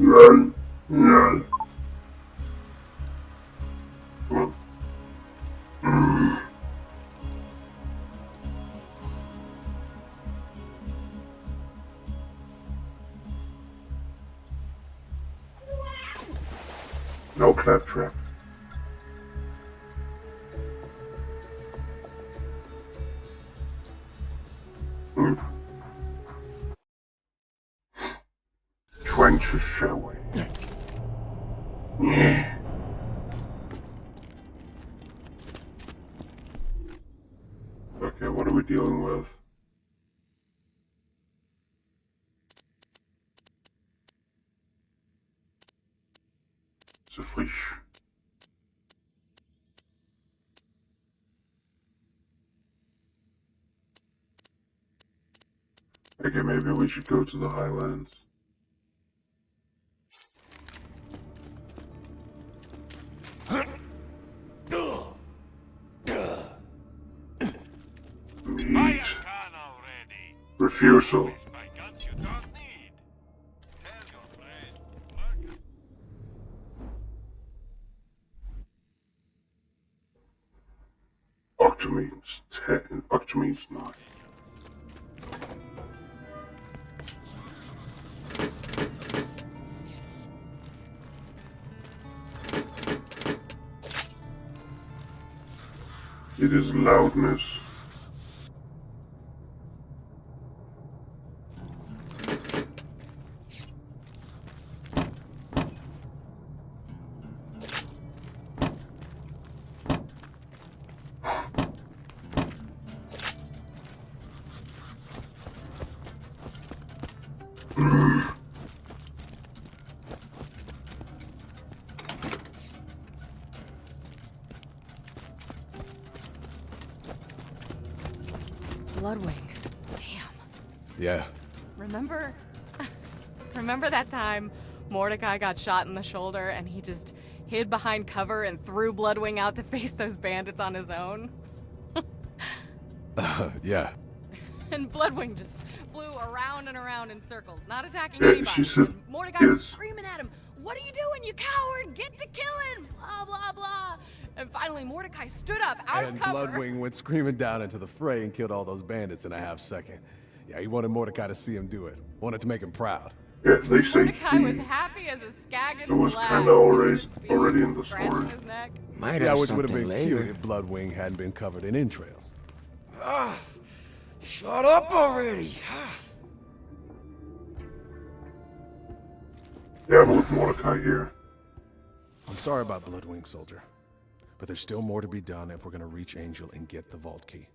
Yeah, yeah. Come on. No claptrap. Trenches, shall we? Yeah. Okay, what are we dealing with? It's a fish. Okay, maybe we should go to the highlands. Meat. Refusal. Octomines 10, Octomines 9. It is loudness. Bloodwing. Damn. Yeah. Remember that time Mordecai got shot in the shoulder and he just hid behind cover and threw Bloodwing out to face those bandits on his own? Yeah. And Bloodwing just flew around and around in circles, not attacking anybody. She said, and Mordecai was yes. screaming at him, "What are you doing, you coward? Get to killing!" Blah, blah, blah. And finally, Mordecai stood up out of cover. And Bloodwing went screaming down into the fray and killed all those bandits in a half second. Yeah, he wanted Mordecai to see him do it. Wanted to make him proud. Yeah, they say Mordecai was happy as a skag in it was his kind of lag. already in the Scratching story. his neck. Might Yeah, have which would have something been cute later. if Bloodwing hadn't been covered in entrails. Shut up already! Yeah, with Mordecai here. I'm sorry about Bloodwing, soldier. But there's still more to be done if we're gonna reach Angel and get the vault key.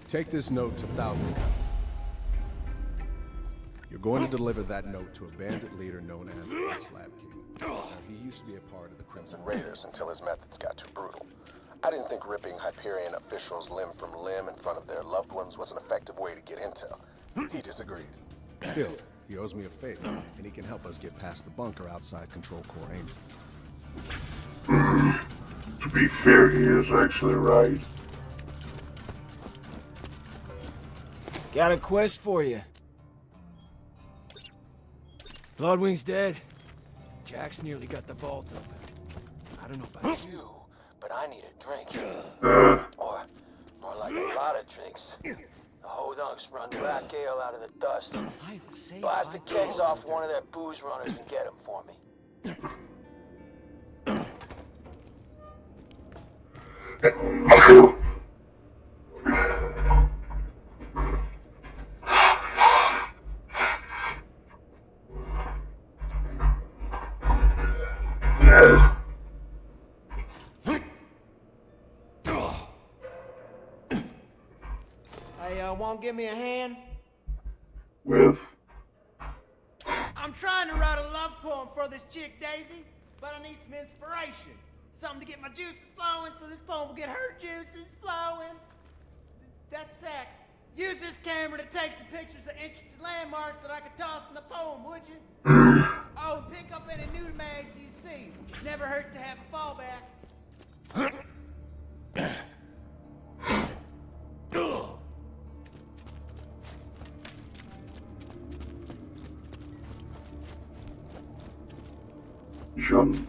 Take this note to Thousand Cuts. You're going to deliver that note to a bandit leader known as the Slab King. Now, he used to be a part of the Crimson Raiders until his methods got too brutal. I didn't think ripping Hyperion officials limb from limb in front of their loved ones was an effective way to get intel. He disagreed. Still, he owes me a favor, and he can help us get past the bunker outside Control Core Angel. To be fair, he is actually right. Got a quest for you. Bloodwing's dead. Jack's nearly got the vault open. I don't know about you. You, but I need a drink. Or more like a lot of drinks. The hodunks run black ale out of the dust. Blast the kegs off one of their booze runners and get them for me. Hey, won't give me a hand? With I'm trying to write a love poem for this chick, Daisy, but I need some inspiration. Something to get my juices flowing so this poem will get her juices flowing. That's sex. Use this camera to take some pictures of interesting landmarks that I could toss in the poem, would you? Oh, pick up any nude mags you see. Never hurts to have a fallback. Jeans.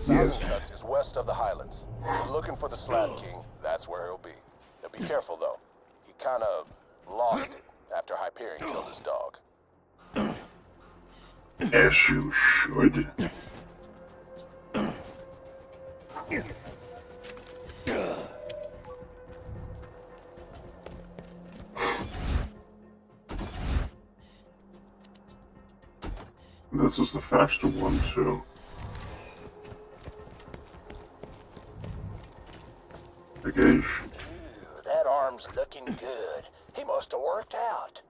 Thousand Cuts is west of the Highlands. If you're looking for the Slab King, that's where he'll be. Now be careful, though. He kind of lost it after Hyperion killed his dog. As you should. This is the faster one, too. Ooh, that arm's looking good. He must have worked out.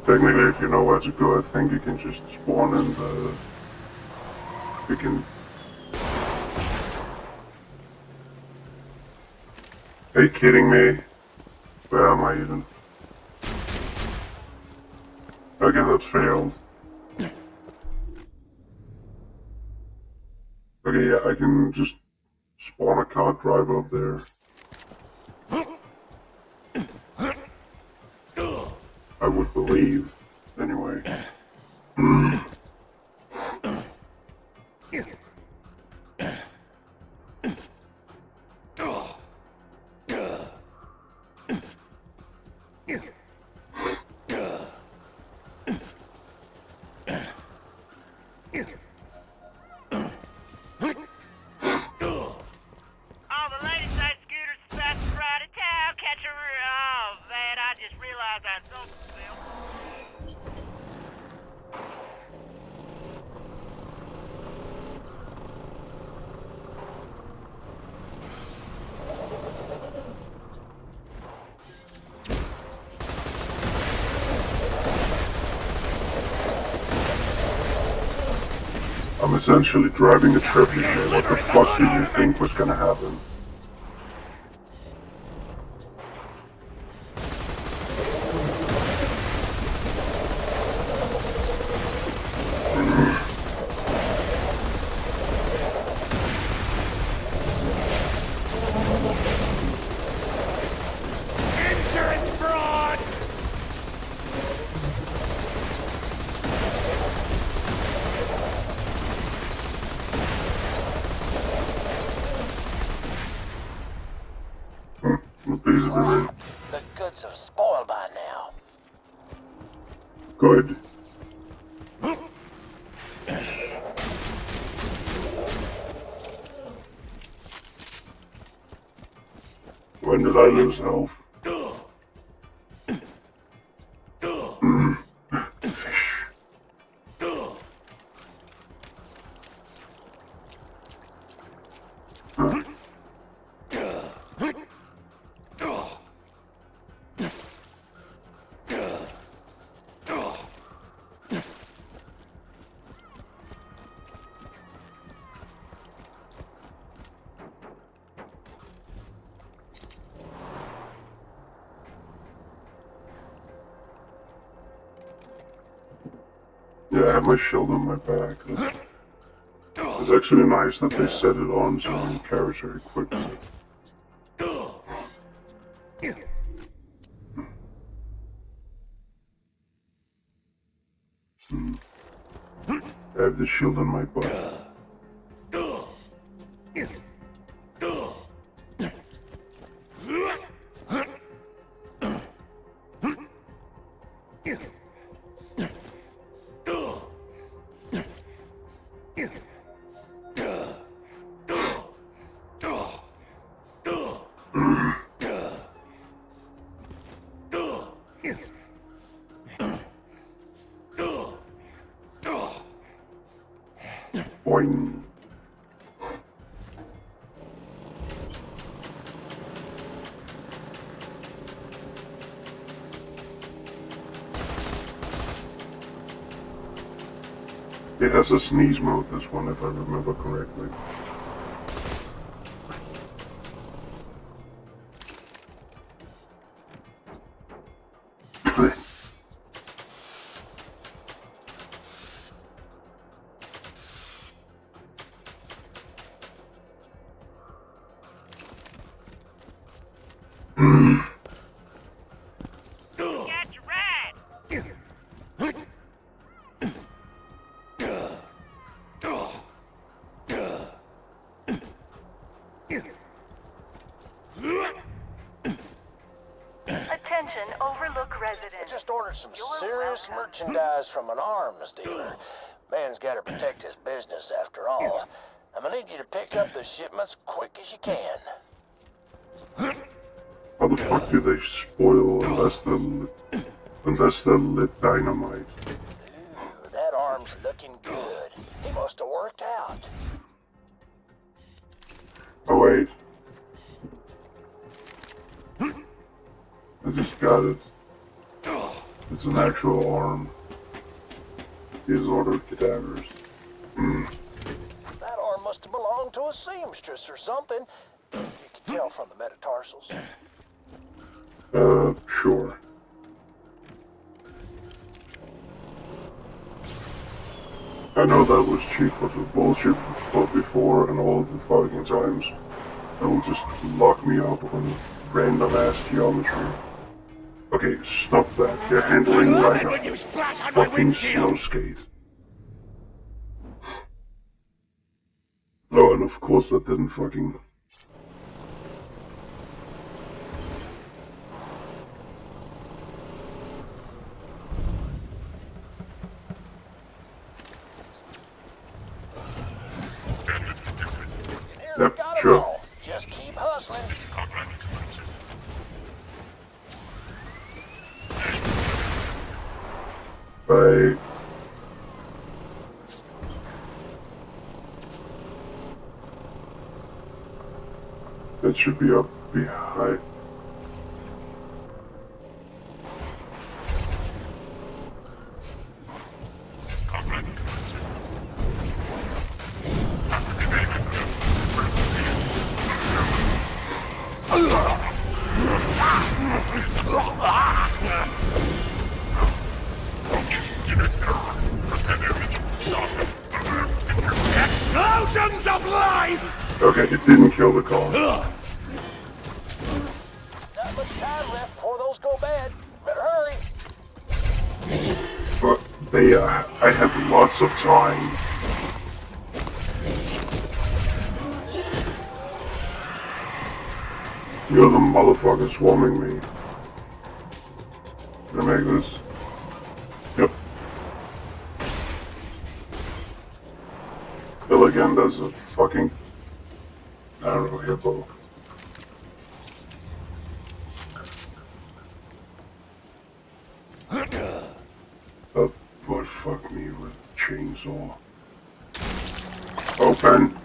Technically, if you know where to go, I think you can just spawn in the... You can... Are you kidding me? Where am I even? Okay, that failed. Okay, yeah, I can just spawn a car driver up there. I would believe, anyway. I'm essentially driving a trebuchet. What the fuck did you think was gonna happen? Insurance fraud! Basically, The goods are spoiled by now. good. When did I lose health? Fish. Huh. Yeah, I have my shield on my back. It's actually nice that they set it on so you can carry it very quickly. I have the shield on my butt. Boing. It has a sneeze mode, this one, if I remember correctly. Attention, Overlook I residents. just ordered some You're serious welcome. merchandise from an arms dealer. Man's gotta protect his business after all. I'm gonna need you to pick up the shipments quick as you can. How the fuck do they spoil unless they're lit dynamite? Ooh, that arm's looking good. He must have worked out. Oh wait. I just got it. It's an actual arm. He's ordered cadavers. That arm must have belonged to a seamstress or something. You can tell from the metatarsals. Sure. I know that was cheap, but the bullshit but before and all the fucking times that will just lock me up on random ass geometry. Okay, stop that. You're handling like a fucking snow skate. Oh, and of course that didn't fucking... Nearly Yep, got 'em sure. all. Just keep hustling. Bye. That should be up behind. Explosions of life! Okay, it didn't kill the car. Not much time left before those go bad. Better hurry. Fuck, I have lots of time. You're the motherfucker swarming me. Can I make this? Yep. Kill again as a fucking... I don't know, hippo. That would fuck me with a chainsaw. Open.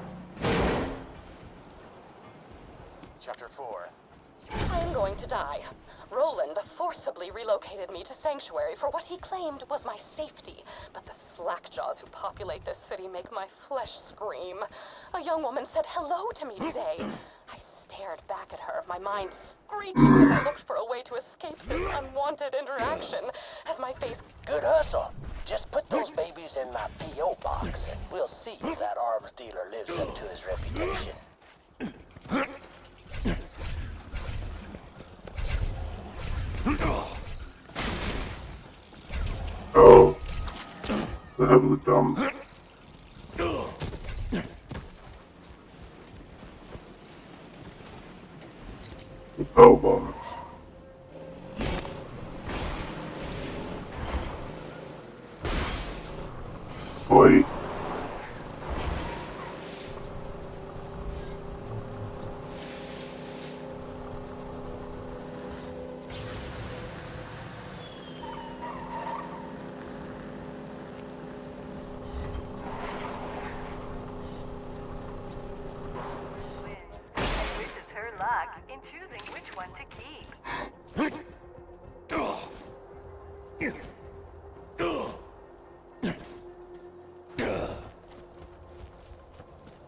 Chapter 4. I am going to die. Roland forcibly relocated me to Sanctuary for what he claimed was my safety, but the slackjaws who populate this city make my flesh scream. A young woman said hello to me today. I stared back at her, my mind screeching as I looked for a way to escape this unwanted interaction, as my face... Good hustle. Just put those babies in my P.O. box, and we'll see if that arms dealer lives up to his reputation. Oh. The heavily dumb. The P.O. box. Boy.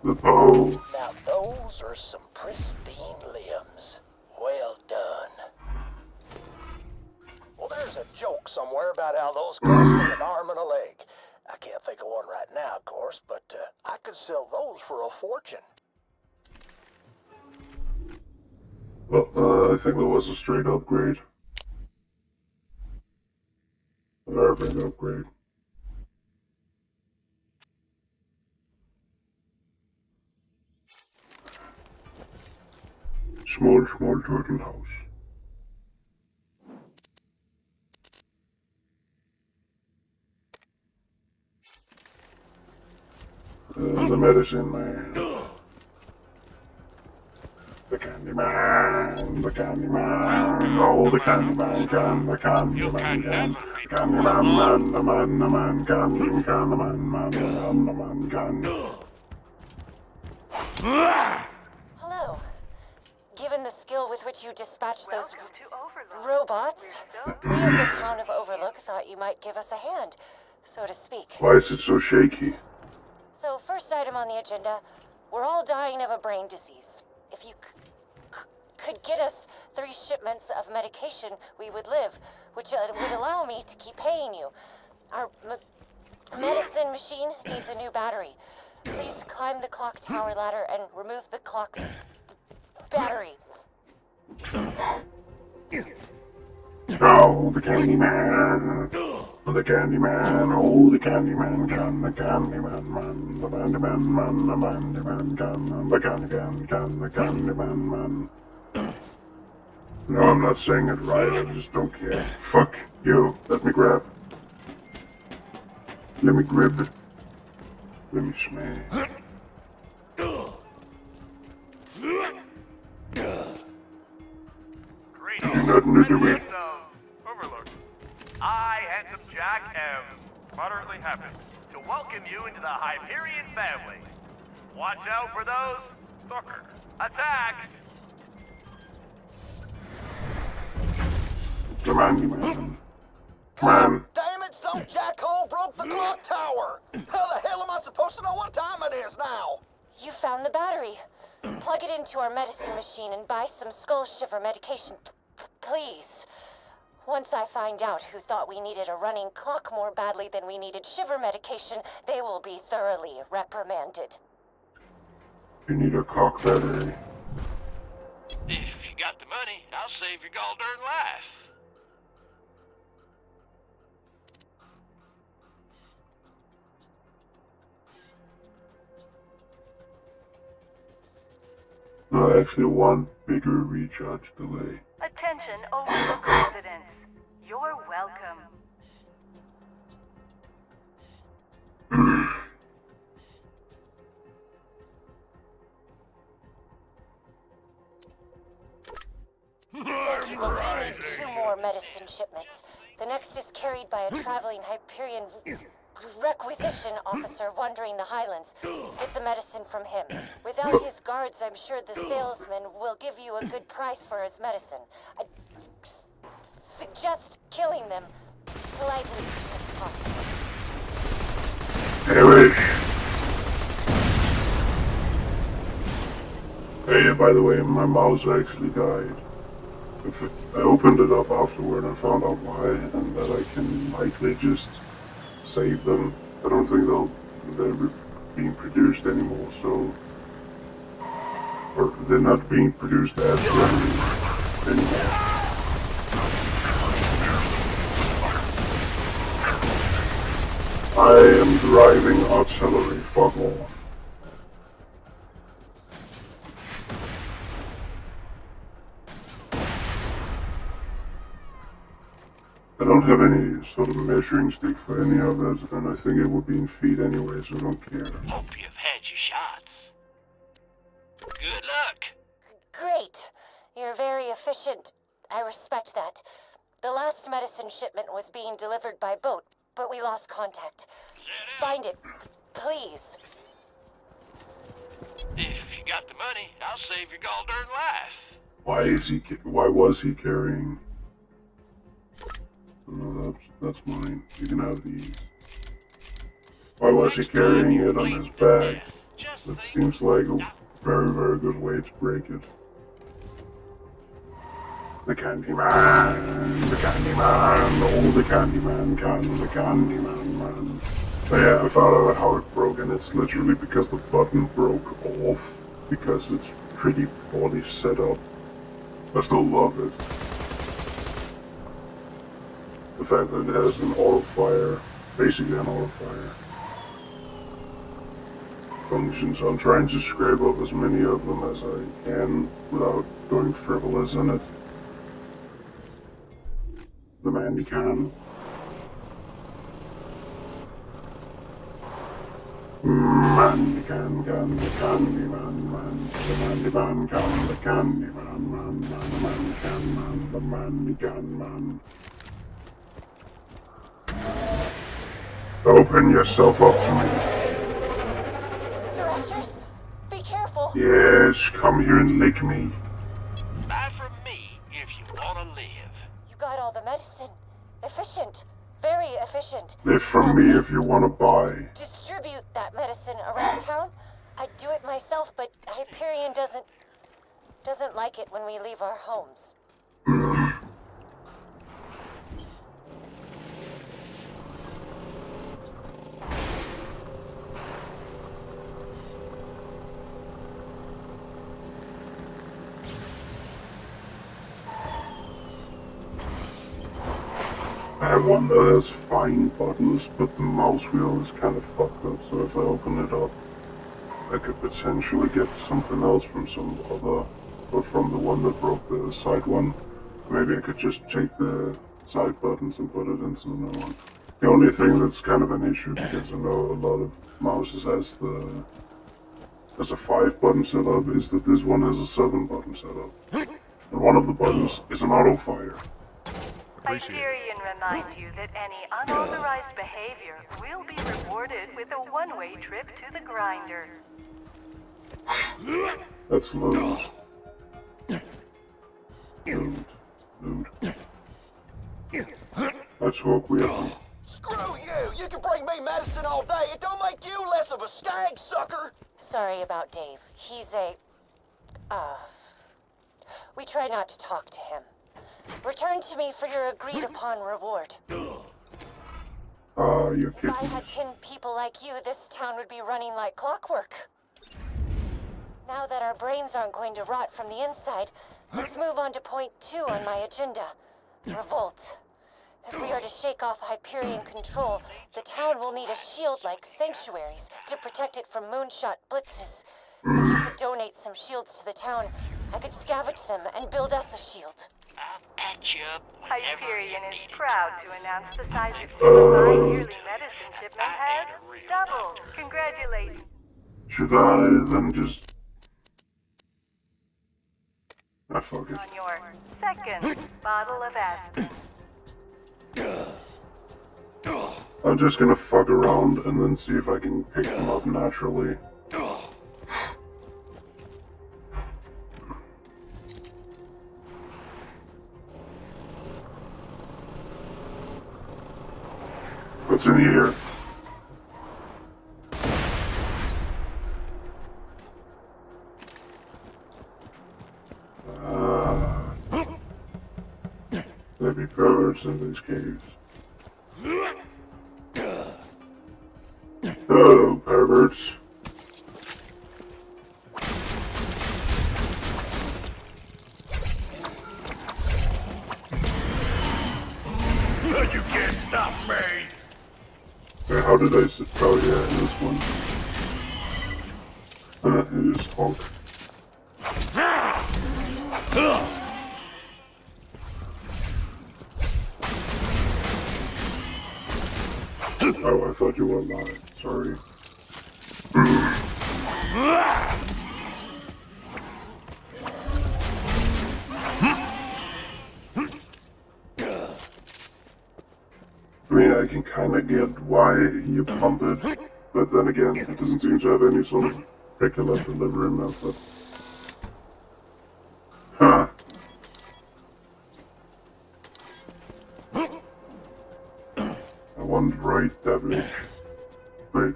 The Poe. Now those are some pristine limbs. Well done. Well, there's a joke somewhere about how those cost me an arm and a leg. I can't think of one right now, of course, but I could sell those for a fortune. Well, I think that was a straight upgrade. An urban upgrade. Small turtle house. The medicine man. The candy man. The candy man. Oh, the candy man can. The candy man can. Candy man, the man can. Can the man can. Hello. Given the skill with which you dispatched those robots, we of the town of Overlook thought you might give us a hand, so to speak. Why is it so shaky? So, first item on the agenda, we're all dying of a brain disease. If you could get us 3 shipments of medication, we would live, which would allow me to keep paying you. Our medicine machine needs a new battery. Please climb the clock tower ladder and remove the clock's battery. Oh, the candy man. The candy man. Oh, the candy man can. The candy man. The candy man. The candy man can. The candy man. No, I'm not saying it right. I just don't care. Fuck you. Let me grab. Let me grib. Let me smash. Do nothing to do it. Overlook. I, handsome Jack, am moderately happy to welcome you into the Hyperion family. Watch out for those stalker attacks. The candy man. Man. Damn it, some jackhole broke the clock tower! How the hell am I supposed to know what time it is now? You found the battery. Plug it into our medicine machine and buy some skull shiver medication. Please. Once I find out who thought we needed a running clock more badly than we needed shiver medication, they will be thoroughly reprimanded. You need a cock battery. If you got the money, I'll save your gall darn life. No, I actually want bigger recharge delay. Attention, Overlook residents. You're welcome. Thank you, but we need 2 more medicine shipments. The next is carried by a traveling Hyperion requisition officer wandering the Highlands. Get the medicine from him. Without his guards, I'm sure the salesman will give you a good price for his medicine. I suggest killing them politely if possible. Perish. Hey, by the way, my mouse actually died. I opened it up afterward and found out why, and that I can likely just save them. I don't think they're being produced anymore, so... Or they're not being produced as revenue anymore. I am driving artillery, fuck off. I don't have any sort of measuring stick for any of it, and I think it would be in feet anyway, so I don't care. Hope you've had your shots. Good luck. Great. You're very efficient. I respect that. The last medicine shipment was being delivered by boat, but we lost contact. Find it, please. If you got the money, I'll save your gall darn life. Why was he carrying? No, that's mine. You can have these. Why was he carrying it on his back? Just That think seems like a very, very good way to break it. The Candyman, the Candyman, oh the Candyman can, the Candyman man. But yeah, I found out how it broke, and it's literally because the button broke off, because it's pretty poorly set up. I still love it. The fact that it has an auto fire, basically an auto fire function, so I'm trying to scrape up as many of them as I can without going frivolous in it. The man can. Man can, the candy man, the man can, the candy man, the man can, man. Open yourself up to me. Threshers, be careful. Yes, come here and lick me. buy from me if you want to live. You got all the medicine. Efficient. Very efficient. Live from me if you want to buy. Distribute that medicine around town. I'd do it myself, but Hyperion doesn't like it when we leave our homes. I have one that has fine buttons, but the mouse wheel is kind of fucked up, so if I open it up, I could potentially get something else from some other, or from the one that broke the side one. Maybe I could just take the side buttons and put it into the new one. The only thing that's kind of an issue, because I know a lot of mouses has a 5-button setup, is that this one has a 7-button setup. And one of the buttons is an auto fire. Hyperion reminds you that any unauthorized behavior will be rewarded with a one-way trip to the grinder. That's loot. Loot. Let's hook we up. Screw you! You can bring me medicine all day. It don't make you less of a skag, sucker! Sorry about Dave. He's we try not to talk to him. Return to me for your agreed-upon reward. You're If kidding. I had 10 people like you, this town would be running like clockwork. Now that our brains aren't going to rot from the inside, let's move on to point 2 on my agenda. Revolt. If we are to shake off Hyperion control, the town will need a shield like sanctuaries to protect it from moonshot blitzes. If you could donate some shields to the town, I could scavenge them and build us a shield. I'll patch you up whenever Hyperion you is need it. proud to announce the size of my yearly medicine shipment has doubled. Congratulations. Should I then just... fuck it. On your second bottle of aspirin. I'm just gonna fuck around and then see if I can pick them up naturally. What's in here? There be perverts in these caves. Hello, perverts. You can't stop me! How did I sit? Oh yeah, in this one. It is honk. Oh, I thought you were alive. Sorry. I mean, I can kind of get why you pump it, but then again, it doesn't seem to have any sort of regular delivery method. Huh. I want right, devilish. Wait.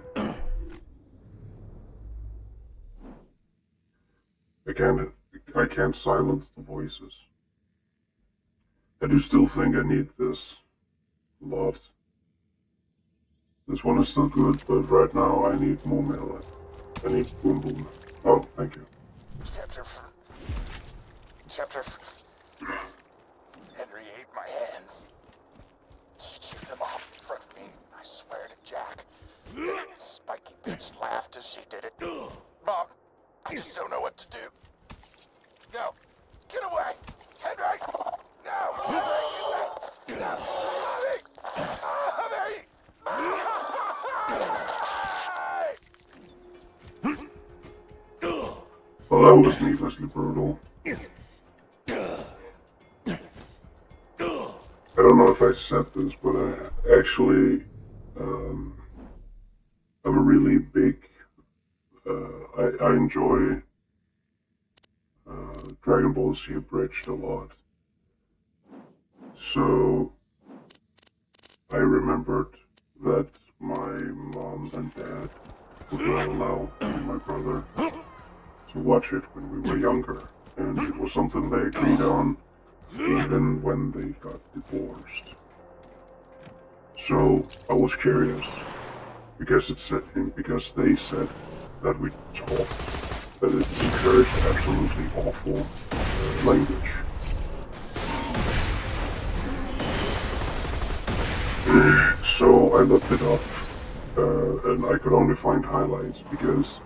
can't silence the voices. I do still think I need this a lot. This one is still good, but right now I need more melee. I need boom boom. Oh, thank you. Henry ate my hands. She chewed them off in front of me. I swear to Jack. That spiky bitch laughed as she did it. Mom, I just don't know what to do. No, get away! Henry! No! Henry, get away! No! Mommy! Mommy! Well, that was needlessly brutal. I don't know if I said this, but I actually, I'm a really big, I enjoy Dragon Ball Z Abridged a lot. So, I remembered that my mom and dad would not allow me and my brother to watch it when we were younger, and it was something they agreed on even when they got divorced. So I was curious because they said that we talked, that it encouraged absolutely awful language. So I looked it up, and I could only find highlights because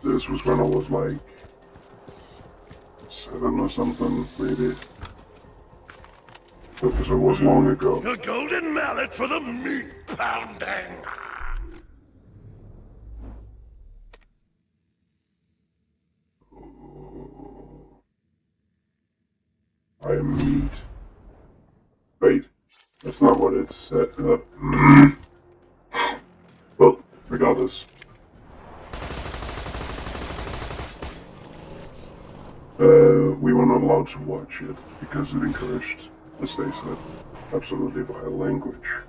this was when I was like 7 or something, maybe. Because it was long ago. The golden mallet for the meat pounding! I am meat. Wait, that's not what it said. Well, regardless. We were not allowed to watch it because it encouraged, as they said, absolutely vile language.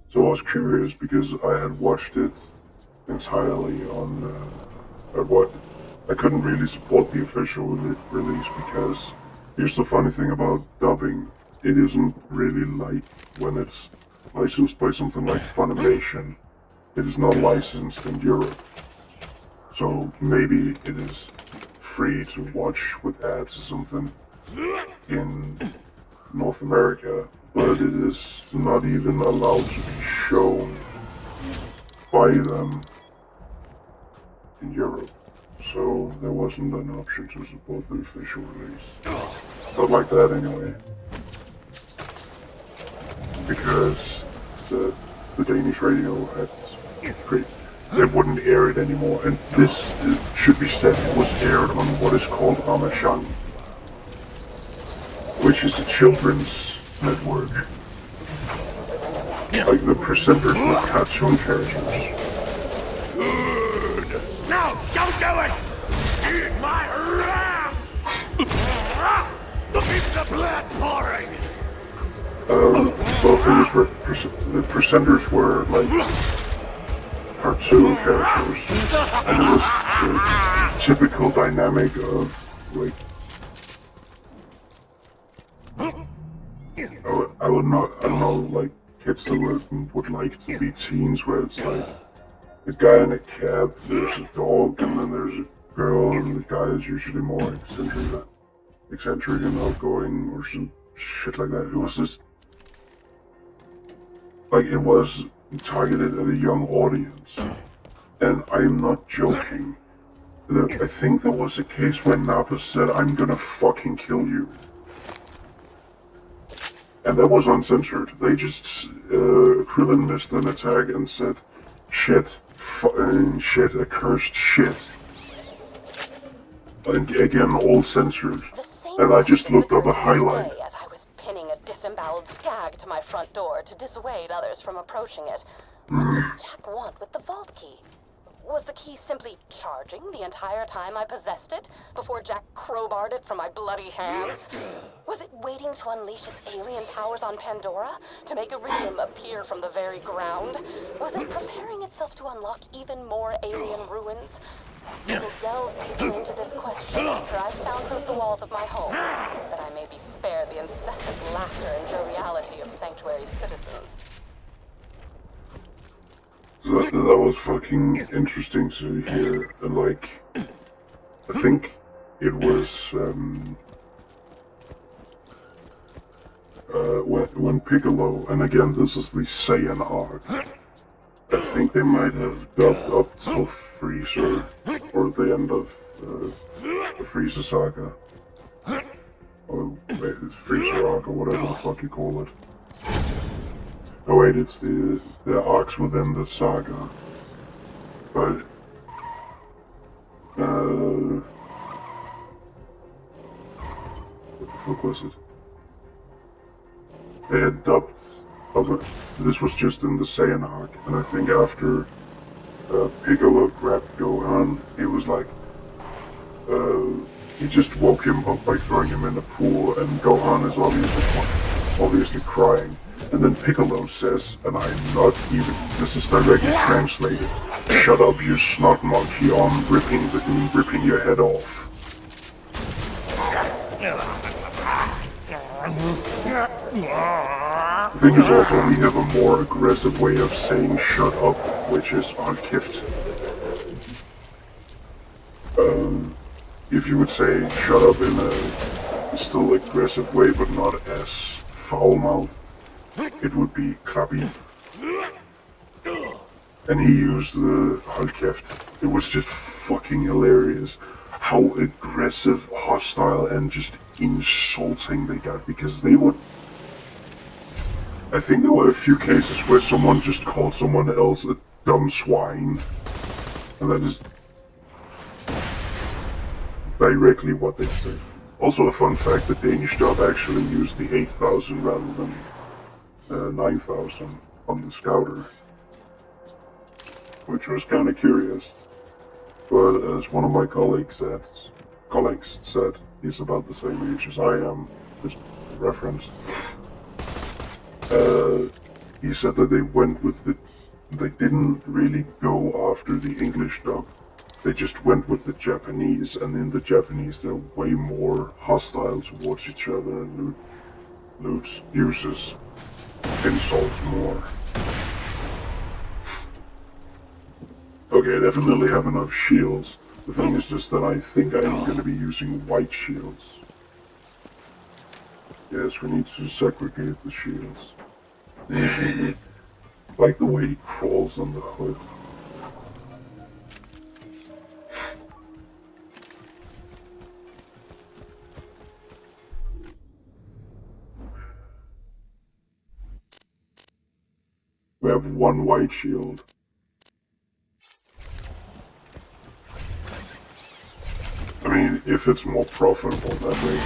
So I was curious because I had watched it entirely on I couldn't really support the official release because here's the funny thing about dubbing. It isn't really like when it's licensed by something like Funimation. It is not licensed in Europe. So maybe it is free to watch with ads or something in North America, but it is not even allowed to be shown by them in Europe. So there wasn't an option to support the official release. Not like that anyway. Because the Danish radio had they wouldn't air it anymore, and this should be said, it was aired on what is called Ramachan, which is a children's network. Like the presenters with cartoon characters. No, don't do it! Eat my wrath! Keep the blood pouring! Well, the presenters were like cartoon characters, and it was the typical dynamic of like I don't know, like kids that would like to be teens, where it's like a guy in a cab, there's a dog, and then there's a girl, and the guy is usually more eccentric and outgoing or some shit like that. It was just like it was targeted at a young audience, and I'm not joking. I think there was a case where Nappa said, "I'm gonna fucking kill you," and that was uncensored. They just Krillin missed an attack and said, "Shit, shit, accursed shit," and again all censored. And I just looked up a highlight. As I was pinning a disemboweled skag to my front door to dissuade others from approaching it. What does Jack want with the vault key? Was the key simply charging the entire time I possessed it before Jack crowbarred it from my bloody hands? Was it waiting to unleash its alien powers on Pandora to make Iridium appear from the very ground? Was it preparing itself to unlock even more alien ruins? I will delve deeper into this question after I soundproof the walls of my home, that I may be spared the incessant laughter and joviality of Sanctuary's citizens. That was fucking interesting to hear, and like, I think it was when Piccolo, and again this is the Saiyan arc, I think they might have dubbed up till Freezer, or the end of the Freezer saga, or Freezer arc, or whatever the fuck you call it. Oh wait, it's the arcs within the saga. But what the fuck was it? They had dubbed. This was just in the Saiyan arc, and I think after Piccolo grabbed Gohan, he was like, he just woke him up by throwing him in a pool, and Gohan is obviously crying. And then Piccolo says, and I'm not even, this is directly translated, "Shut up, you snot monkey, I'm ripping your head off." The thing is also, we have a more aggressive way of saying shut up, which is Arkift. If you would say shut up in a still aggressive way, but not as foul-mouthed, it would be Krabi. And he used the Halkeft. It was just fucking hilarious how aggressive, hostile, and just insulting they got, because they would... I think there were a few cases where someone just called someone else a dumb swine. And that is directly what they said. Also a fun fact, the Danish dub actually used the 8,000 rather than 9,000 on the Scouter, which was kind of curious. But as one of my colleagues said, he's about the same age as I am, just a reference. He said that they didn't really go after the English dub. They just went with the Japanese, and in the Japanese they're way more hostile towards each other and uses insults more. Okay, I definitely have enough shields. The thing is just that I think I'm going to be using white shields. Yes, we need to segregate the shields. Like the way he crawls on the hood. We have one white shield. I mean, if it's more profitable that way.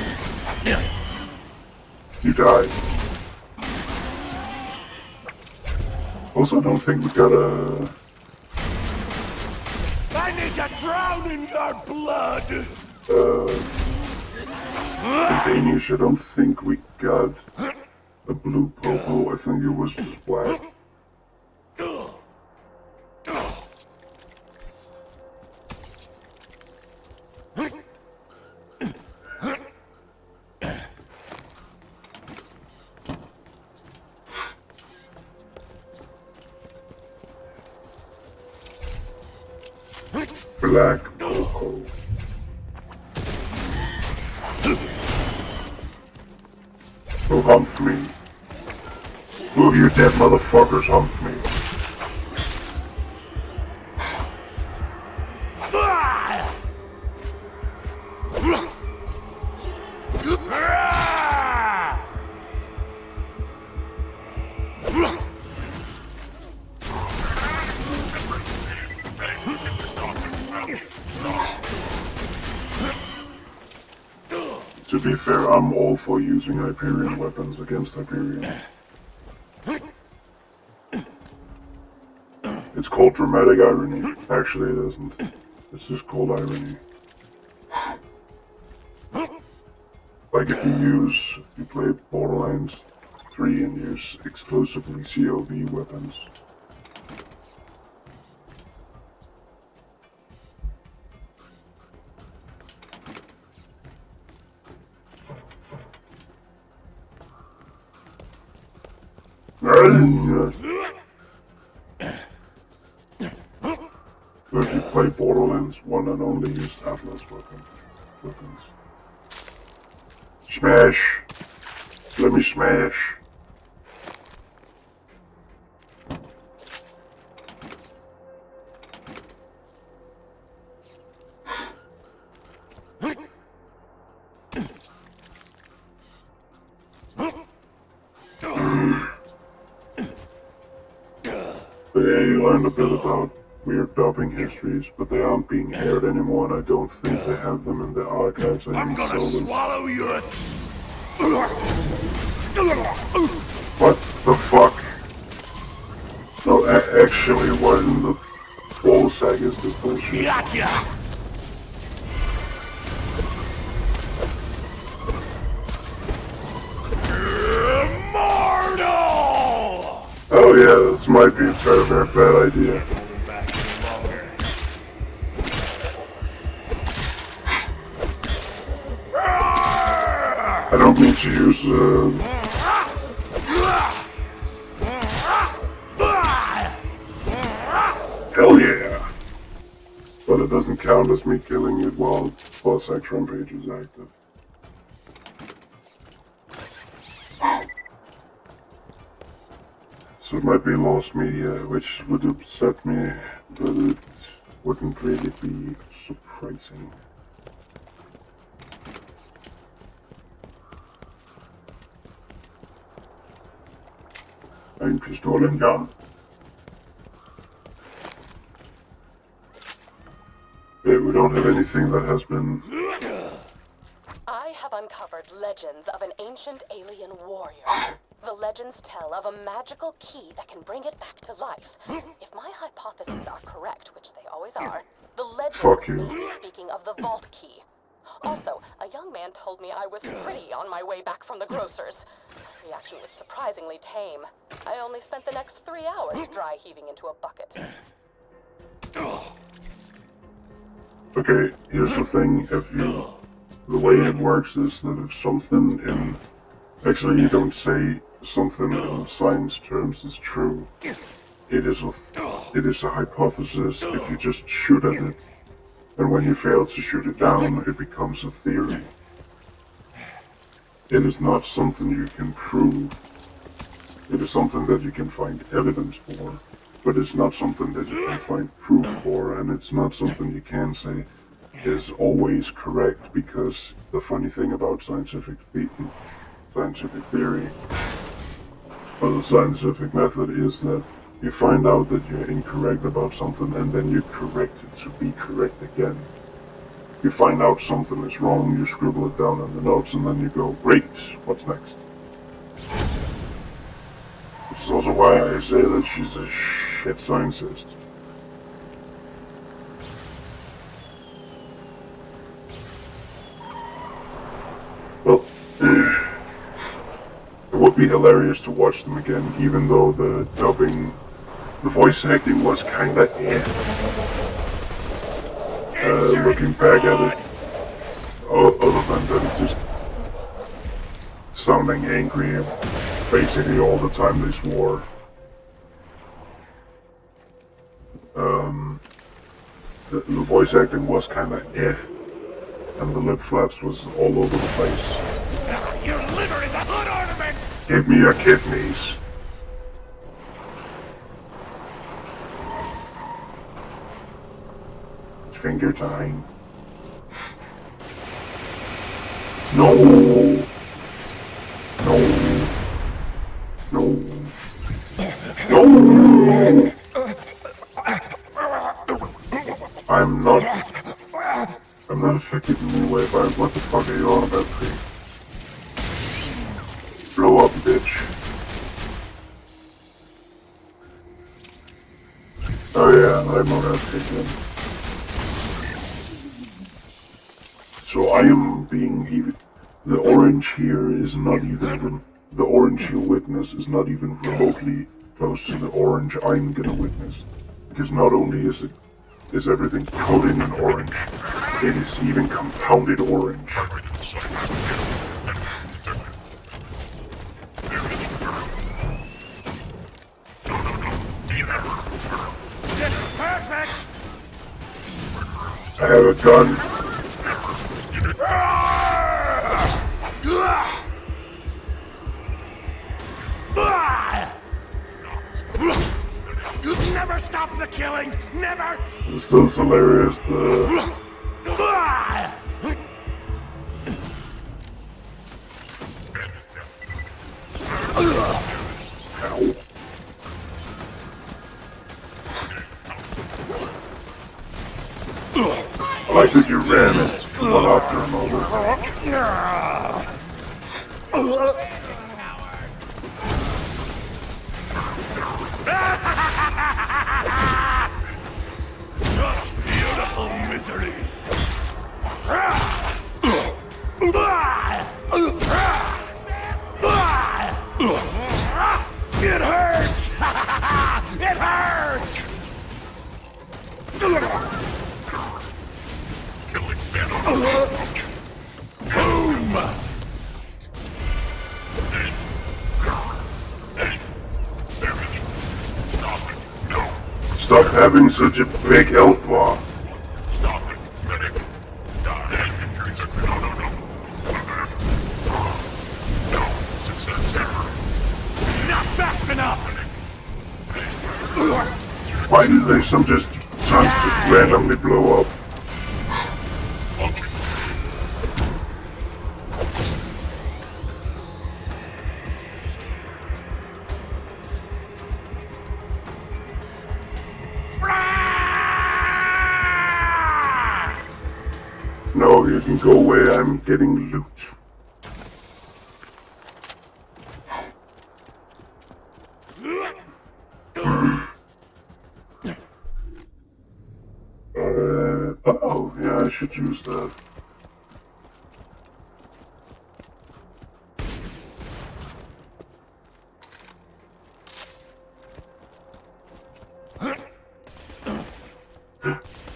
You die. Also, I don't think we got a... I need to drown in your blood! In Danish, I don't think we got a blue popo. I think it was just black. Black popo. Who humped me? Who of you dead motherfuckers humped me? To be fair, I'm all for using Hyperion weapons against Hyperion. It's called dramatic irony. Actually, it isn't. It's just called irony. Like if you play Borderlands 3 and use exclusively COV weapons. So if you play Borderlands 1 and only use Atlas weapons. Smash! Let me smash! But yeah, you learned a bit about weird dubbing histories, but they aren't being aired anymore, and I don't think they have them in the archives. I'm gonna swallow your... What the fuck? No, actually, what in the ballsack is this bullshit? Gotcha! Oh yeah, this might be a very bad idea. I don't mean to use hell yeah! But it doesn't count as me killing it while boss X rampage is active. So it might be lost media, which would upset me, but it wouldn't really be surprising. Ein Pistolengun. Yeah, we don't have anything that has been... I have uncovered legends of an ancient alien warrior. The legends tell of a magical key that can bring it back to life. If my hypotheses are correct, which they always are, the legends may be speaking of the vault key. Also, a young man told me I was pretty on my way back from the grocer's. My reaction was surprisingly tame. I only spent the next 3 hours dry heaving into a bucket. Okay, here's the thing, the way it works is that if something in... Actually, you don't say something in science terms is true. It is a hypothesis if you just shoot at it. And when you fail to shoot it down, it becomes a theory. It is not something you can prove. It is something that you can find evidence for. But it's not something that you can find proof for, and it's not something you can say is always correct, because the funny thing about scientific theory, or the scientific method, is that you find out that you're incorrect about something and then you correct it to be correct again. You find out something is wrong, you scribble it down in the notes, and then you go, great, what's next? Which is also why I say that she's a shit scientist. Well, it would be hilarious to watch them again, even though the dubbing, the voice acting was kinda looking back at it, other than them just sounding angry basically all the time they swore. The voice acting was kinda and the lip flaps was all over the place. Your liver is a good ornament! Give me your kidneys. It's finger time. No. No. No. No. I'm not affected in any way by what the fuck are you on about, Cree? Blow up, bitch. taken. So I am being even. The orange here is not even. The orange you witness is not even remotely close to the orange I'm gonna witness. Because not only is everything coated in orange, it is even compounded orange. Perfect! I have a gun. Never stop the killing! Never! It's still hilarious, the... Ow. I like that you ran it one after another. Such beautiful misery! It hurts! It hurts! Boom! Stop having such a big health bar. Stop it, medic. Injuries are... No. Success. Not fast enough! Why do they sometimes just randomly blow up? No, you can go away, I'm getting loot. Oh, yeah, I should use that.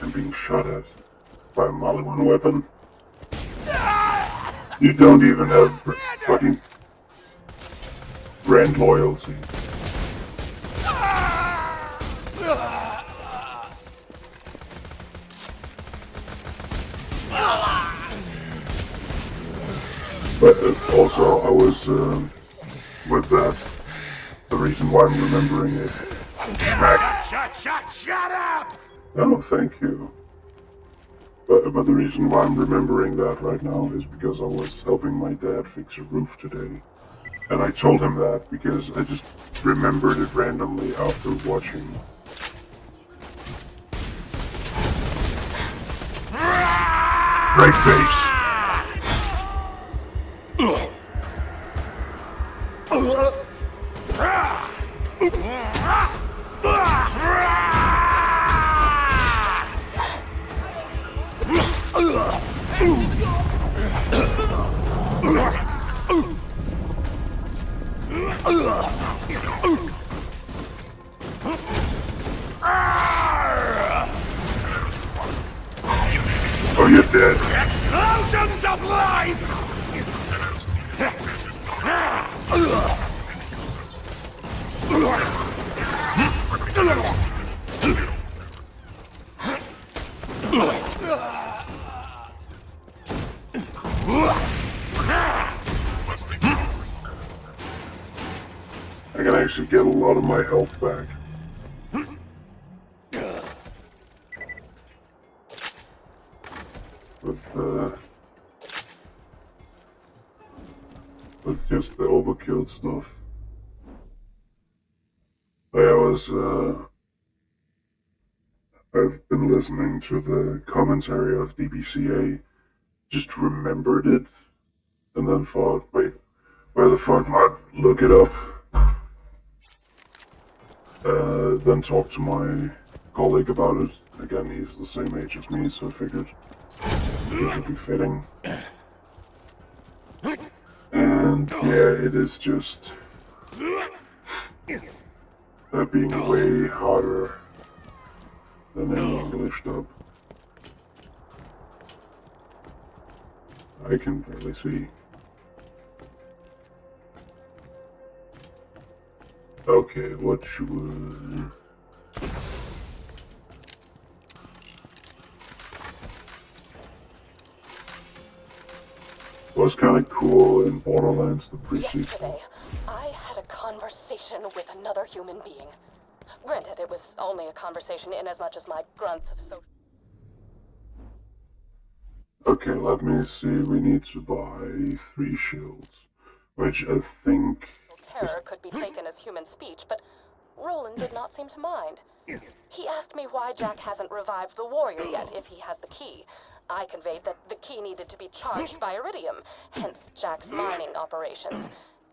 I'm being shot at by a Maliwan weapon. You don't even have fucking brand loyalty. But also, I was with that. The reason why I'm remembering it. Smack. Shut up! Oh, thank you. But the reason why I'm remembering that right now is because I was helping my dad fix a roof today. And I told him that because I just remembered it randomly after watching. Great face. Oh, you're dead. Explosions of life! I can actually get a lot of my health back. With just the overkill stuff. I've been listening to the commentary of DBCA, just remembered it, and then thought, wait, where the fuck not? Look it up. Then talk to my colleague about it. Again, he's the same age as me, so I figured it would be fitting. And yeah, it is just being way harder than any English dub. I can barely see. Okay, what should we... Was kind of cool in Borderlands, the pre-sequel. Yesterday, I had a conversation with another human being. Granted, it was only a conversation in as much as my grunts of social... Okay, let me see. We need to buy 3 shields, which I think... terror could be taken as human speech, but Roland did not seem to mind. He asked me why Jack hasn't revived the warrior yet if he has the key. I conveyed that the key needed to be charged by iridium, hence Jack's mining operations.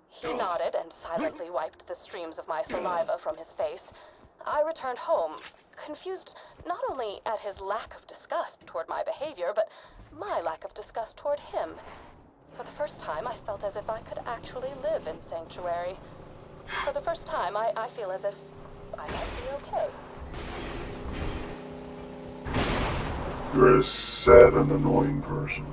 He nodded and silently wiped the streams of my saliva from his face. I returned home, confused not only at his lack of disgust toward my behavior, but my lack of disgust toward him. For the first time, I felt as if I could actually live in Sanctuary. For the first time, I feel as if I might be okay. You're a sad and annoying person.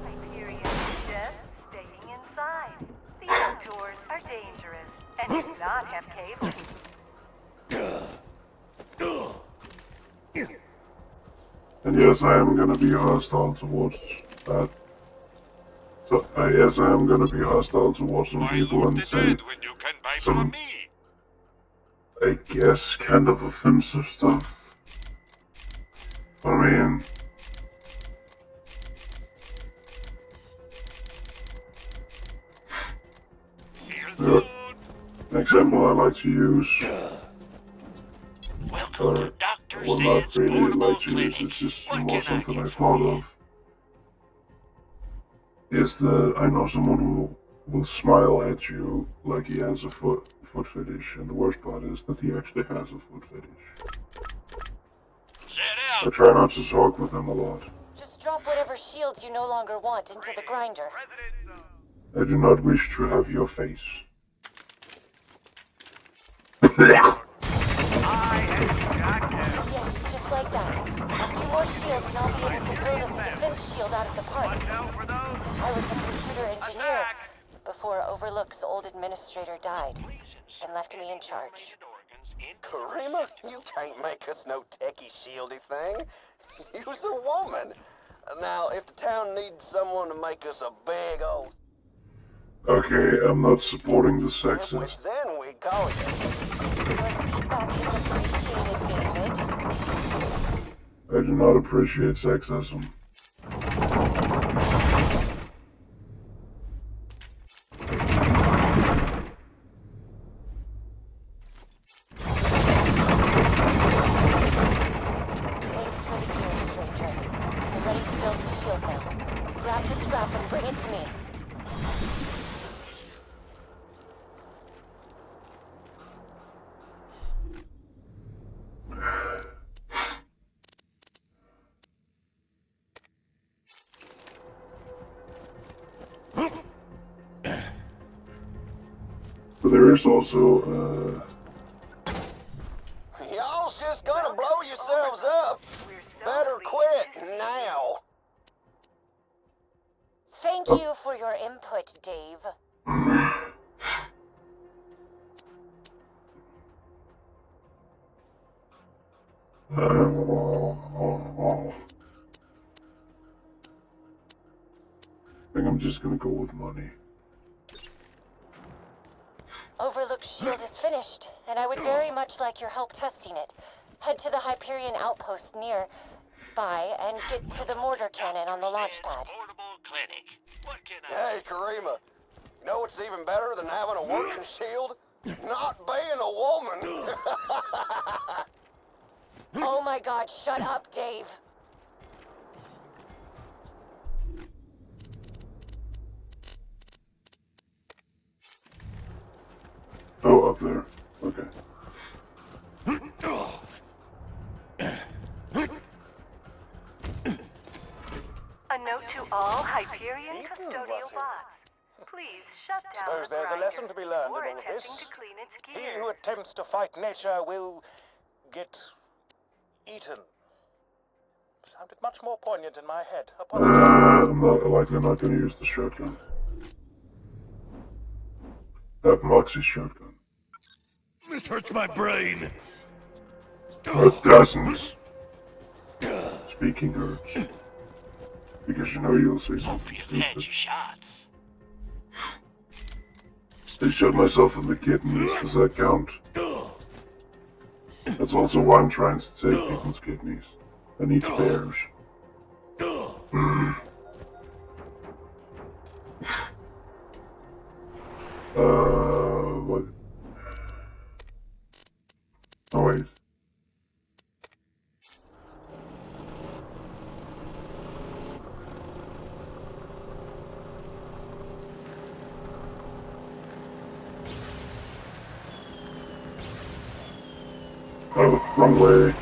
Hyperion suggests staying inside. The outdoors are dangerous and do not have cables. And yes, I am gonna be hostile towards that. So, yes, I am gonna be hostile towards some people and say some, I guess, kind of offensive stuff. I mean... An example I like to use, or well, not really like to use, it's just more something I thought of, is that I know someone who will smile at you like he has a foot fetish, and the worst part is that he actually has a foot fetish. I try not to talk with him a lot. Just drop whatever shields you no longer want into the grinder. I do not wish to have your face. Yes, just like that. A few more shields and I'll be able to build us a defense shield out of the parts. I was a computer engineer before Overlook's old administrator died and left me in charge. Karima, you can't make us no techie shieldy thing. You's a woman. Now, if the town needs someone to make us a big old... Okay, I'm not supporting the sexist. Which then we call you. Your feedback is appreciated, David. I do not appreciate sexism. Thanks for the gear, stranger. I'm ready to build the shield now. Grab the scrap and bring it to me. But there is also, Y'all's just gonna blow yourselves up. Better quit now. Thank you for your input, Dave. I think I'm just gonna go with money. Overlook's shield is finished, and I would very much like your help testing it. Head to the Hyperion outpost nearby and get to the mortar cannon on the launch pad. Hey, Karima. You know what's even better than having a working shield? Not being a woman. Oh my god, shut up, Dave. Oh, up there. Okay. A note to all Hyperion custodial bots. Please shut down Suppose the there's a grinder lesson to be learned before in all of attempting this. to clean its He gears. who attempts to fight nature will get eaten. Sounded much more poignant in my head. Apologies. I'm not gonna use the shotgun. That Moxie's shotgun. This hurts my brain. It doesn't. Speaking hurts. Because you know you'll say something You've had stupid. your shots. I shot myself in the kidneys. Does that count? That's also why I'm trying to take people's kidneys. I need spares. What? Oh, wait. Oh, wrong way.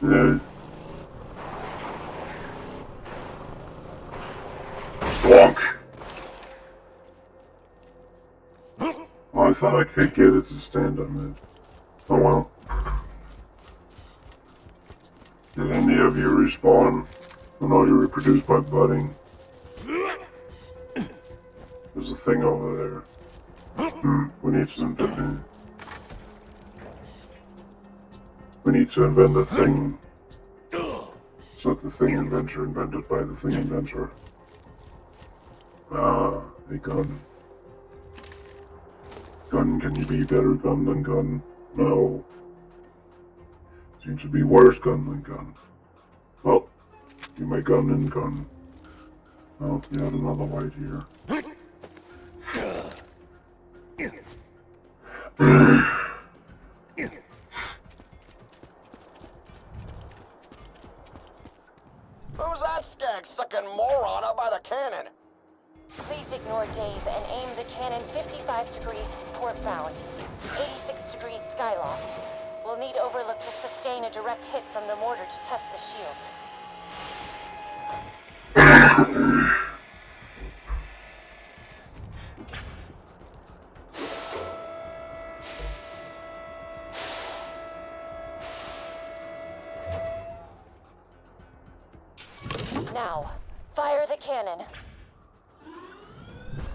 Yeah. Bonk. Oh, I thought I could get it to stand on it. Oh well. Did any of you respawn? I know you reproduced by budding. There's a thing over there. We need to invent a thing. It's like the thing inventor invented by the thing inventor. A gun. Gun, can you be better gun than gun? No. Seems to be worse gun than gun. Well, you may gun and gun. Oh, you had another white here. Who's that skag-sucking moron up by the cannon? Please ignore Dave and aim the cannon 55 degrees port-bound, 86 degrees skyloft. We'll need Overlook to sustain a direct hit from the mortar to test the shield. Now, fire the cannon.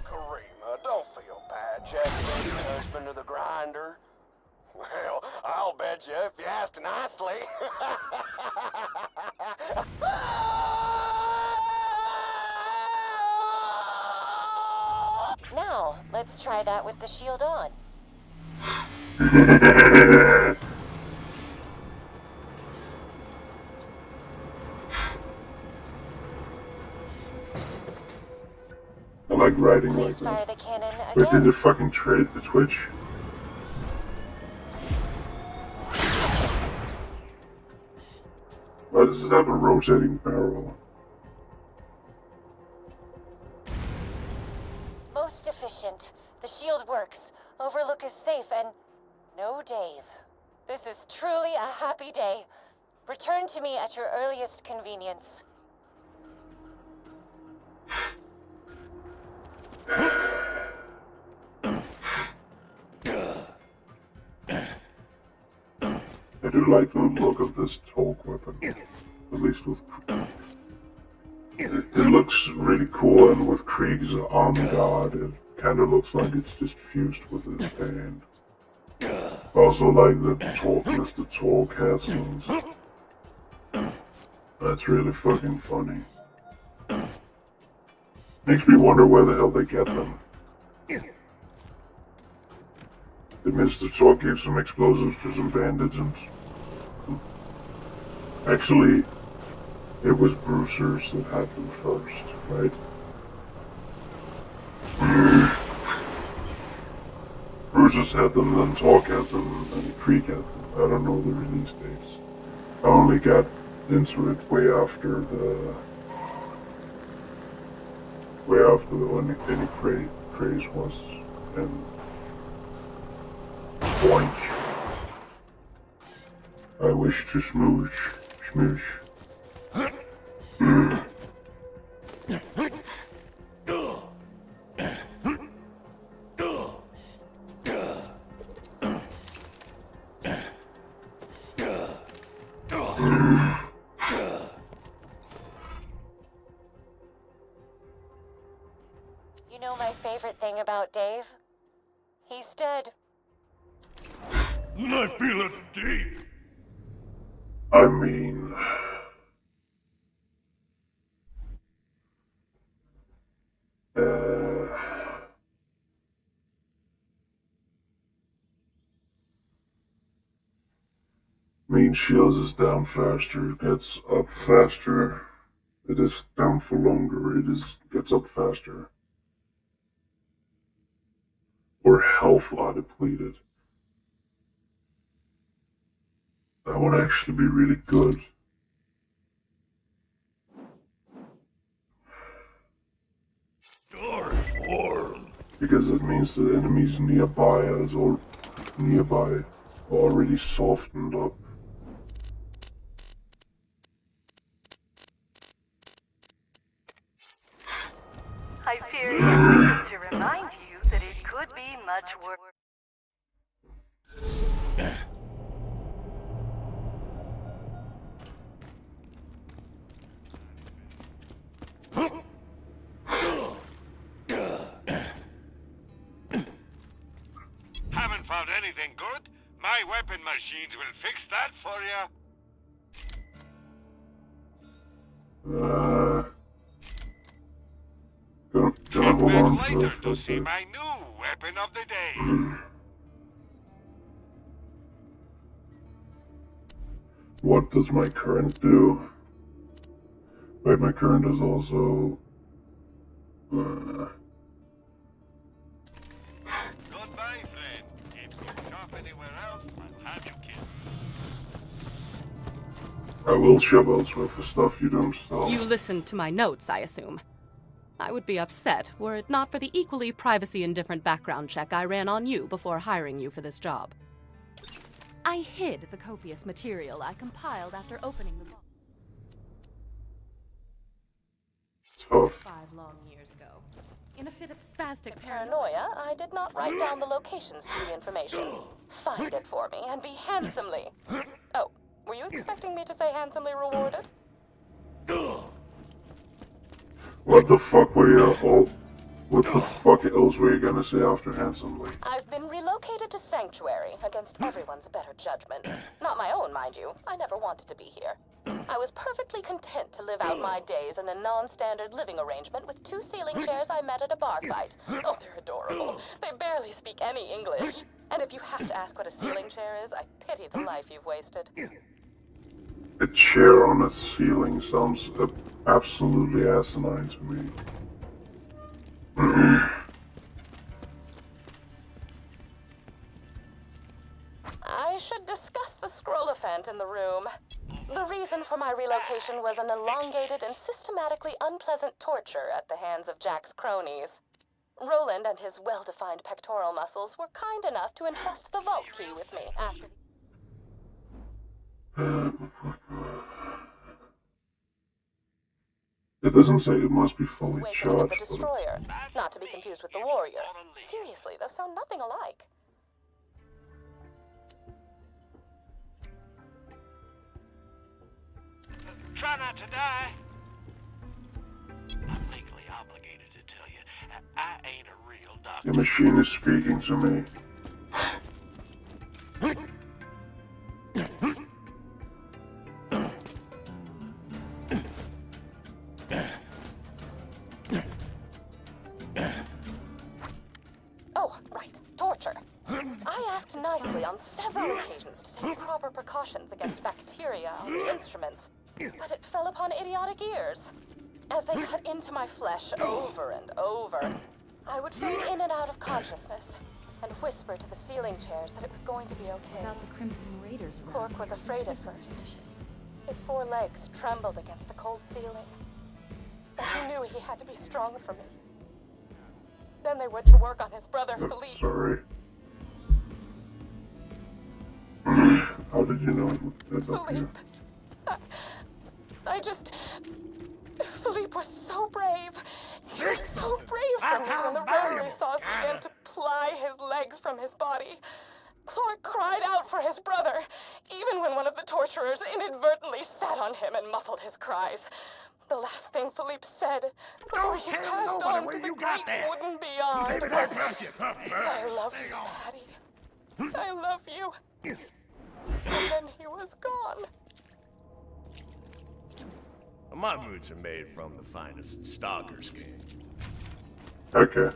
Karima, don't feel bad, Jack, baby husband of the grinder. Well, I'll bet you if you asked nicely. Now, let's try that with the shield on. I like riding Please like fire that. the cannon Wait, did again. it fucking trade the Twitch? Why does it have a rotating barrel? Most efficient. The shield works. Overlook is safe and... no Dave. This is truly a happy day. Return to me at your earliest convenience. That do like the look of this torque weapon. At least with... It looks really cool, and with Krieg's arm guard, it kind of looks like it's just fused with his hand. Also like the torqueness the torque has things. That's really fucking funny. Makes me wonder where the hell they get them. It means the torque gave some explosives to some bandits and... Actually, it was Bruisers that had them first, right? Bruisers had them, then Talk had them, and Krieg had them. I don't know the release dates. I only got into it way after when any craze was, and boink. I wish to smooch. You know my favorite thing about Dave? He's dead. I feel it deep. I mean... Mean Shields is down faster, gets up faster. It is down for longer, gets up faster. Or health are depleted. That would actually be really good. Because it means the enemies nearby are already softened up. I fear you need to remind you that it could be much worse. Haven't found anything good? My weapon machines will fix that for you. Gonna hold on Back for later a to see bit. my new weapon of the day. What does my current do? Wait, my current is also... Goodbye, friend. If you shop anywhere else, I'll have you killed. I will shove elsewhere for stuff you don't sell. You listened to my notes, I assume. I would be upset were it not for the equally privacy-indifferent background check I ran on you before hiring you for this job. I hid the copious material I compiled after opening the vault Tough. 5 long years ago. In a fit of spastic paranoia, I did not write down the locations to the information. Find it for me and be handsomely... Oh, were you expecting me to say handsomely rewarded? What the fuck were you all... What the fuck else were you gonna say after handsomely? I've been relocated to Sanctuary against everyone's better judgment. Not my own, mind you. I never wanted to be here. I was perfectly content to live out my days in a non-standard living arrangement with 2 ceiling chairs I met at a bar fight. Oh, they're adorable. They barely speak any English. And if you have to ask what a ceiling chair is, I pity the life you've wasted. A chair on a ceiling sounds absolutely asinine to me. I should discuss the scroll-ophant in the room. The reason for my relocation was an elongated and systematically unpleasant torture at the hands of Jack's cronies. Roland and his well-defined pectoral muscles were kind enough to entrust the vault key with me after... It doesn't say it must be fully Awakening charged. of the Destroyer, not to be confused with the Warrior. Seriously, those sound nothing alike. try not to die. I'm legally obligated to tell you, I ain't a real doctor. The machine is speaking to me. Oh, right. Torture. I asked nicely on several occasions to take proper precautions against bacteria on the instruments, but it fell upon idiotic ears. As they cut into my flesh over and over, I would fade in and out of consciousness and whisper to the ceiling chairs that it was going to be okay. About the Crimson Raiders. Clark was afraid at first. His 4 legs trembled against the cold ceiling. But he knew he had to be strong for me. Then they went to work on his brother, Philippe. Sorry. How did you know it would end up here? Philippe was so brave. He was so brave for me when the rotary saws began to ply his legs from his body. Clark cried out for his brother, even when one of the torturers inadvertently sat on him and muffled his cries. The last thing Philippe said before he passed on to the great wooden beyond was, "I love you, Patty. I love you." And then he was gone. My boots are made from the finest stalker skin. Okay.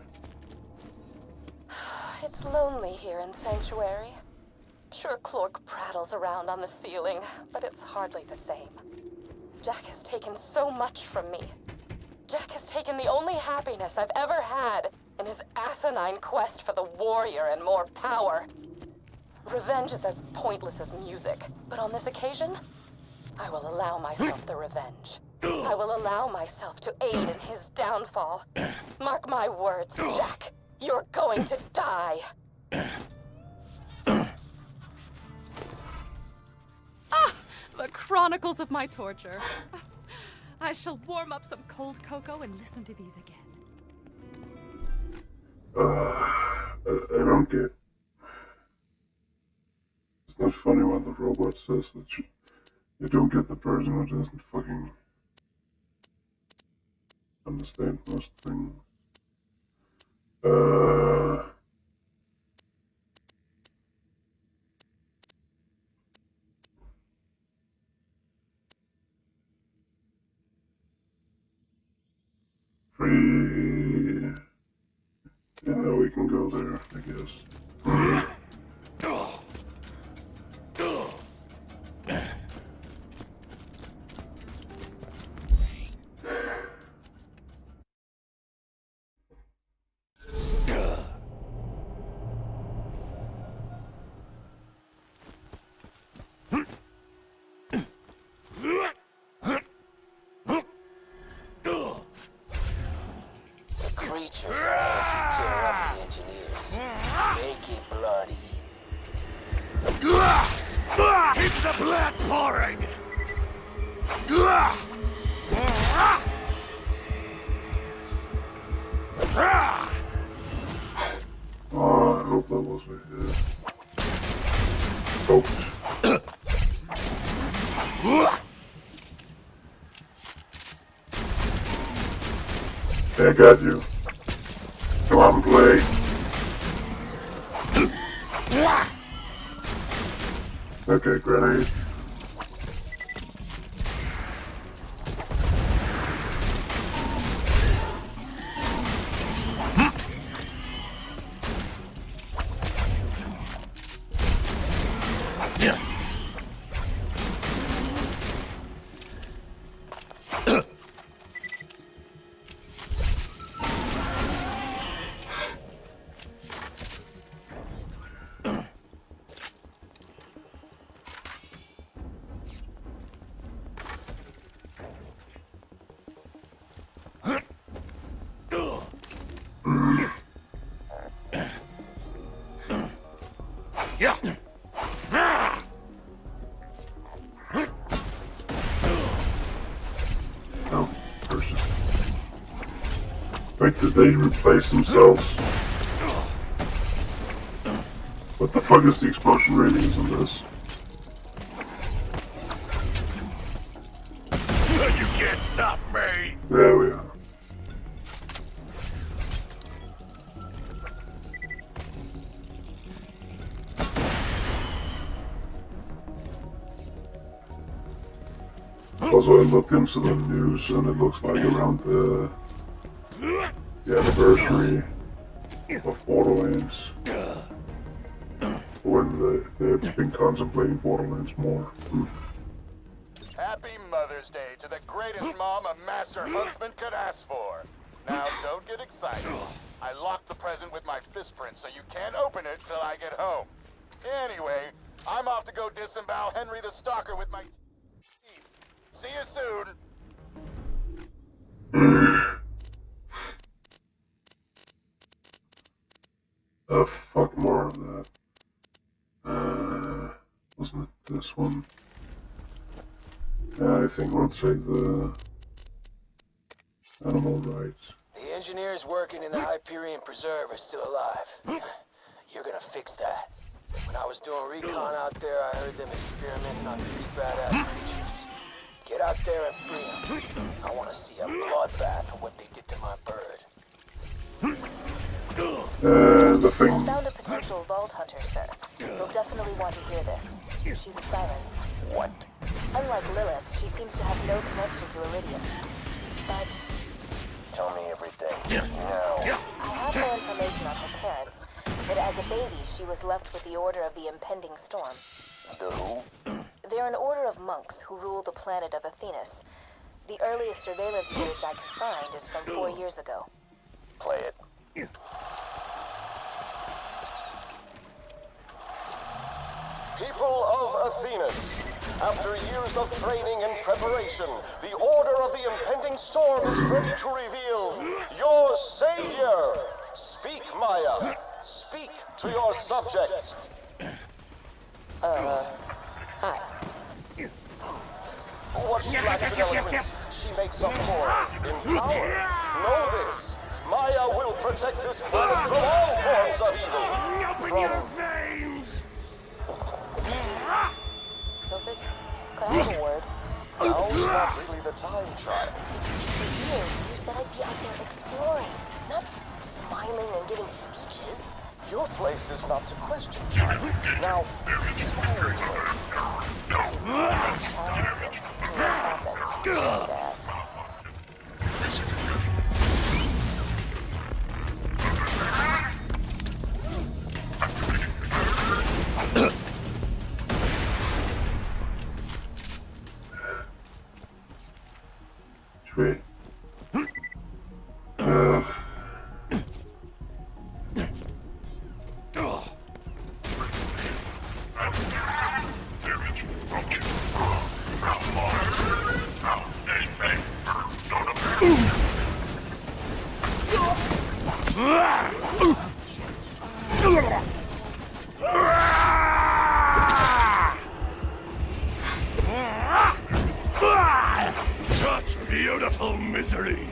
It's lonely here in Sanctuary. Sure, Clark prattles around on the ceiling, but it's hardly the same. Jack has taken so much from me. Jack has taken the only happiness I've ever had in his asinine quest for the warrior and more power. Revenge is as pointless as music, but on this occasion, I will allow myself the revenge. I will allow myself to aid in his downfall. Mark my words, Jack. You're going to die. Ah! The chronicles of my torture. I shall warm up some cold cocoa and listen to these again. I don't get... It's not funny when the robot says that you don't get the person who doesn't fucking understand most things. Free. Yeah, we can go there, I guess. Creatures are tear up the engineers. Make it bloody. Keep the blood pouring! Oh, I hope that was a hit. Oops. I got you. Come on, play. Okay, grenade. Oh, curses. Wait, did they replace themselves? What the fuck is the explosion ratings on this? There we are. Also, I looked into the news and it looks like around the anniversary of Borderlands, when they've been contemplating Borderlands more. Happy Mother's Day to the greatest mom a master huntsman could ask for. Now, don't get excited. I locked the present with my fist print, so you can't open it till I get home. Anyway, I'm off to go disembowel Henry the Stalker with my teeth. See you soon. Fuck more of that. Wasn't it this one? Yeah, I think we'll take the animal rights. The engineers working in the Hyperion Preserve are still alive. You're gonna fix that. When I was doing recon out there, I heard them experimenting on 3 badass creatures. Get out there and free them. I want to see a bloodbath of what they did to my bird. The thing. I found a potential vault hunter, sir. You'll definitely want to hear this. She's a siren. What? Unlike Lilith, she seems to have no connection to Iridium. But Tell me everything. No. I have no information on her parents, but as a baby, she was left with the Order of the Impending Storm. The who? They're an order of monks who rule the planet of Athenas. The earliest surveillance footage I can find is from 4 years ago. Play it. People of Athenas, after years of training and preparation, the Order of the Impending Storm is ready to reveal your savior. Speak, Maya. Speak to your subjects. Hi. What she lacks in eloquence, she makes up for in power. Know this. Maya will protect this planet from all forms of evil. Sophis, could I have a word? Now's not really the time, child. For years, you said I'd be out there exploring, not smiling and giving speeches. Your place is not to question, child. Now, smile at me. Child, and see what happens, jackass. Sweet. Such beautiful misery.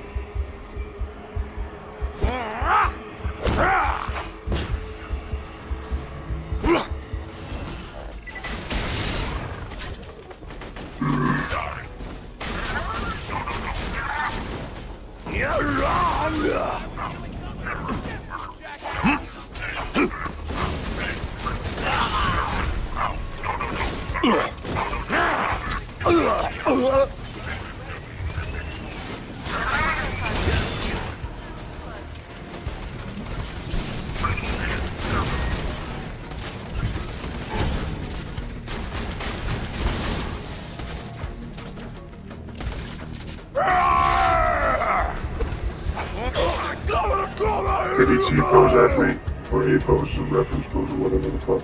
pt7 pose at me, or A pose is a reference pose, or whatever the fuck.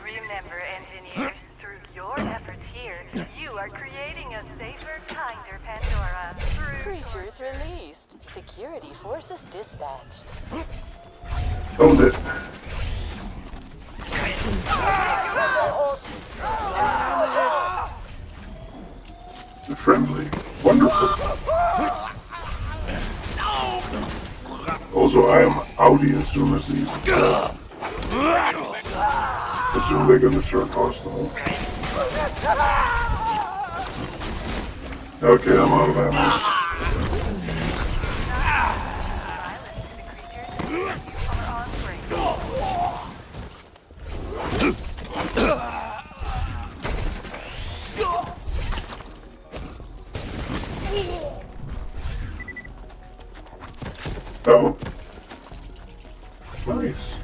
Remember, engineers, through your efforts here, you are creating a safer, kinder Pandora. Creatures released. Security forces dispatched. Owned it. Friendly. Wonderful. Also, I am outie as soon as these attack. As soon as they're gonna turn hostile. Okay, I'm out of ammo. Oh. Nice.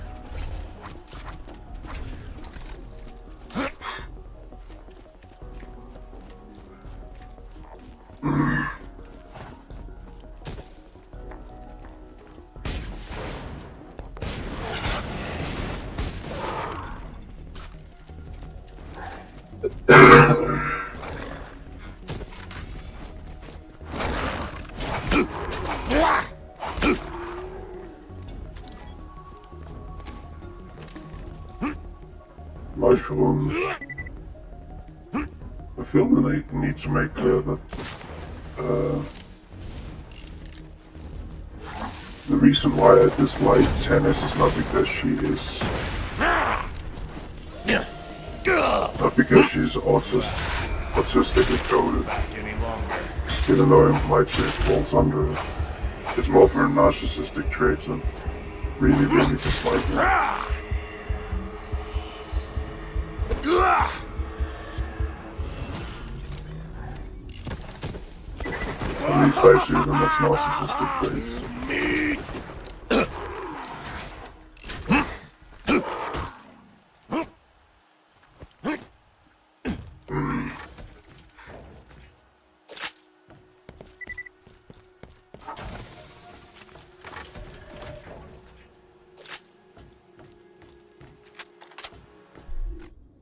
Mushrooms. I feel that I need to make clear that the reason why I dislike Tennis is not because she is not because she's autistically coded. Even though I might say it falls under it. It's more for narcissistic traits and really dislike her. At least I see them as narcissistic traits.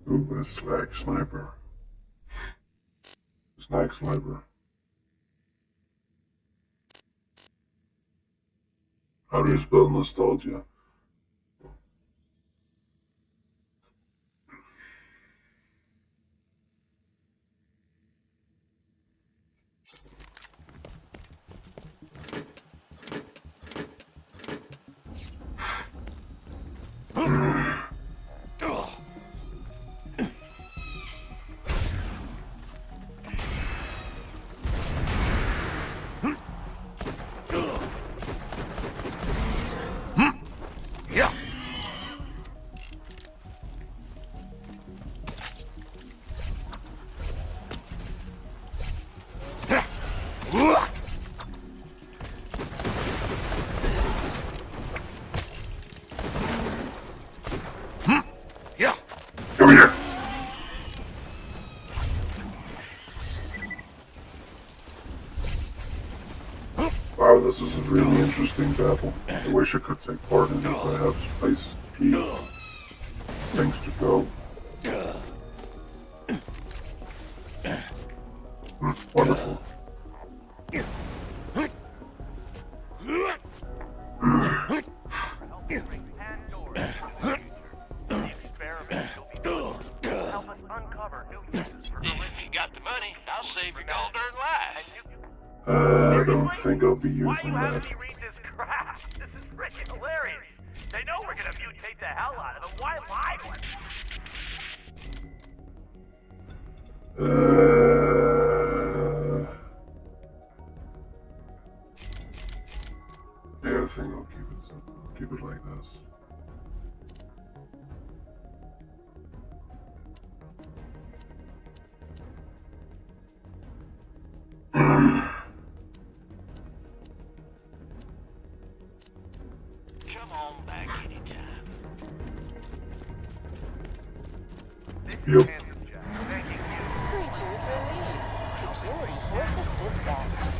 Ooh, a slag sniper. Snag sniper. How do you spell nostalgia? Come here. Wow, this is a really interesting battle. I wish I could take part in it, but I have places to be, things to go. Wonderful. I don't think I'll be using that. Read this crap. This is freaking hilarious. They know we're gonna mutate the hell out of them. Why lie to us? Yeah, I think I'll keep it like this. Yep. Creatures released. Security forces dispatched.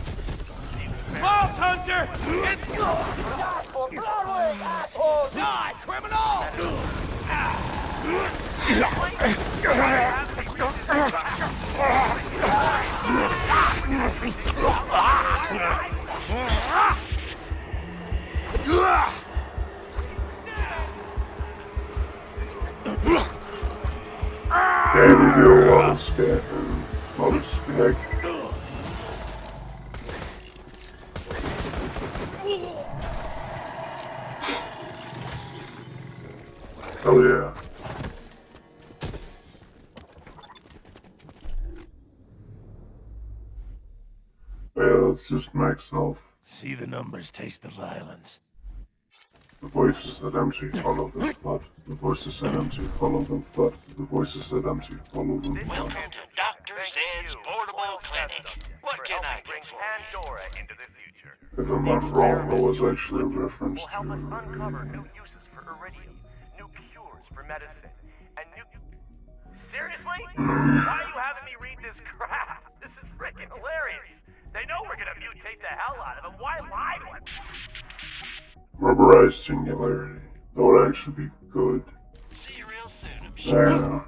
Vault Hunter! It's That's for Bloodwing, assholes! die, criminal! There we go, I'll skag. Hell yeah. Yeah, let's just max health. See the numbers, taste the violence. The voices that empty, follow them flood. The voices that empty, follow them flood. The voices that empty, follow them flood. Welcome to Dr. Zed's portable clinic. What can I bring get for Pandora into the future. If I'm not wrong, that was actually a reference Will help us uncover new to... uses for iridium, new cures for medicine, and new... Seriously? Why are you having me read this crap? This is freaking hilarious. They know we're gonna mutate the hell out of them. Why lie to us? Rubberized singularity. That would actually be good. See you real soon, I'm sure. Yeah.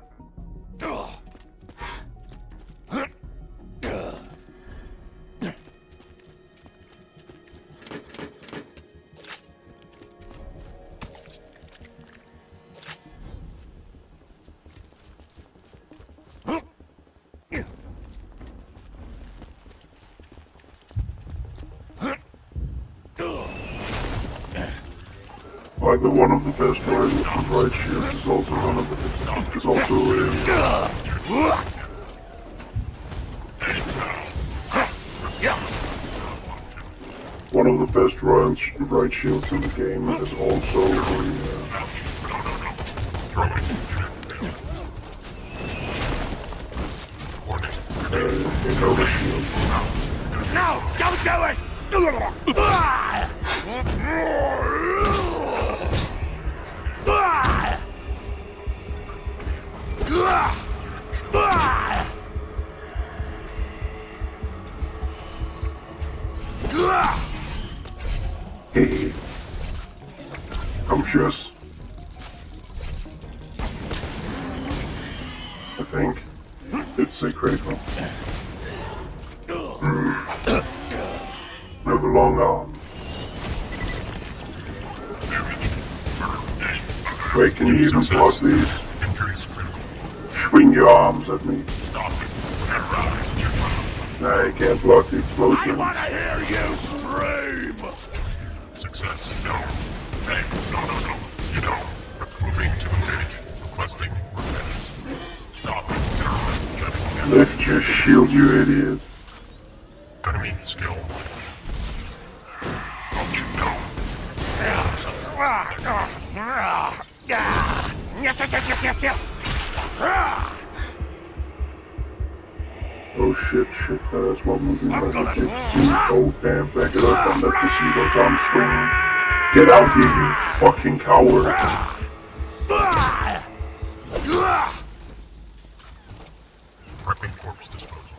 Like the one of the best right shields is also one of the is also one of the best right shields in the game is also another shield. No! Don't do it! Hey, Umptious. I think it's a critical. Have a long arm. Wait, can you even block these? Swing your arms at me. Nah, you can't block the explosions. I wanna hear you scream! Success. No. Hey, no. You know, moving to the village, requesting repentance. Stop it. Gentlemen. Lift your shield, you idiot. Enemy skill. Don't you know? Yes. Oh shit, that's what moving like a kick. Oh damn, back it up and let me see those arms swinging. Get out here, you fucking coward. Prepping corpse disposal.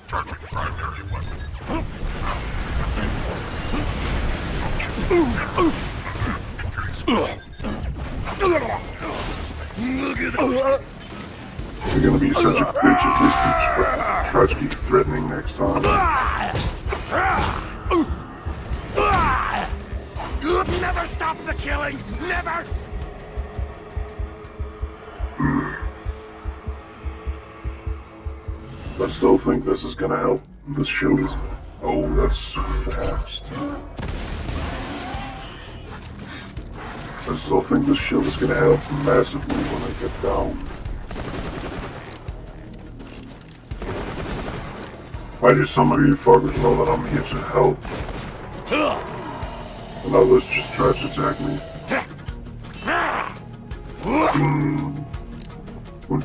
Charging primary weapon. You're gonna be such a bitch at least try to be threatening next time. Never stop the killing! Never! I still think this is gonna help. This shield is... Oh, that's so fast. I still think this shield is gonna help massively when I get down. Why do some of you fuckers know that I'm here to help? And others just try to attack me.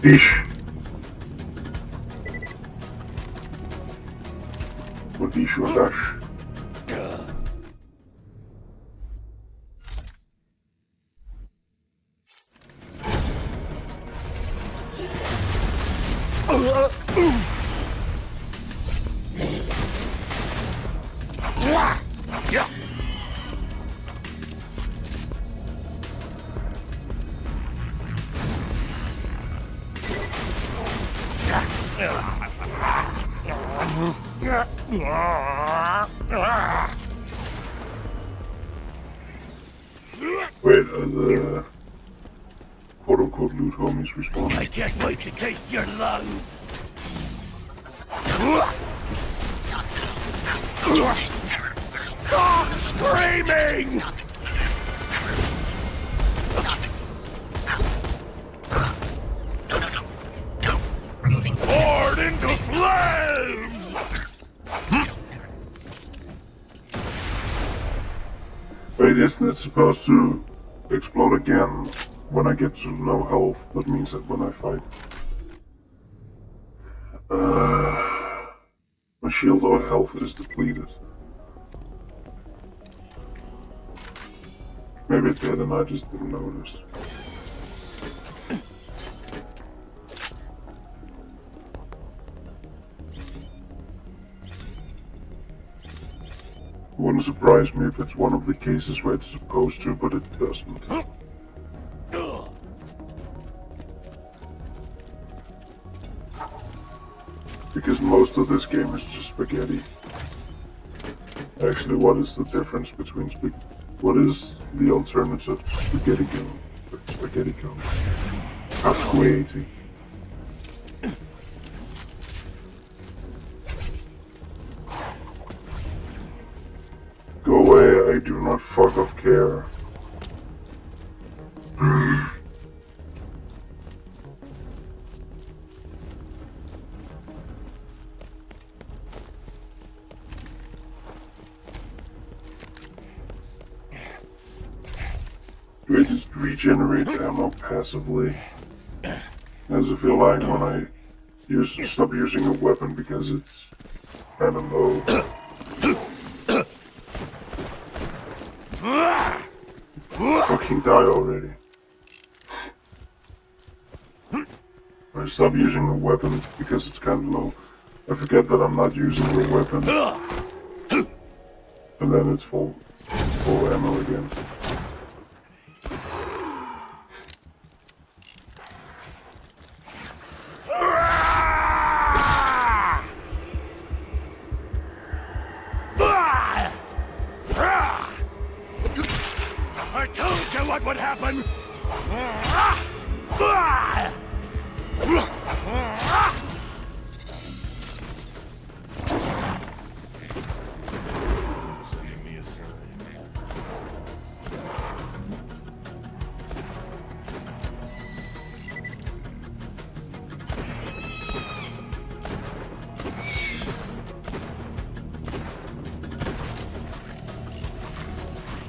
Dish. Dish or dash. Wait, the quote-unquote loot homies respond. I can't wait to taste your lungs! Stop screaming! Wait, isn't it supposed to explode again when I get to low health? That means that when I fight. My shield or health is depleted. Maybe it did and I just didn't notice. Wouldn't surprise me if it's one of the cases where it's supposed to, but it doesn't. Because most of this game is just spaghetti. Actually, what is the difference between what is the alternative to spaghetti gun? Spaghetti gun. Pasquetti. Go away, I do not fuck off care. Do I just regenerate ammo passively? As I feel like when I stop using a weapon because it's kinda low. Fucking die already. I stop using a weapon because it's kinda low. I forget that I'm not using the weapon. And then it's full ammo again. I told you what would happen! Sending me a sign.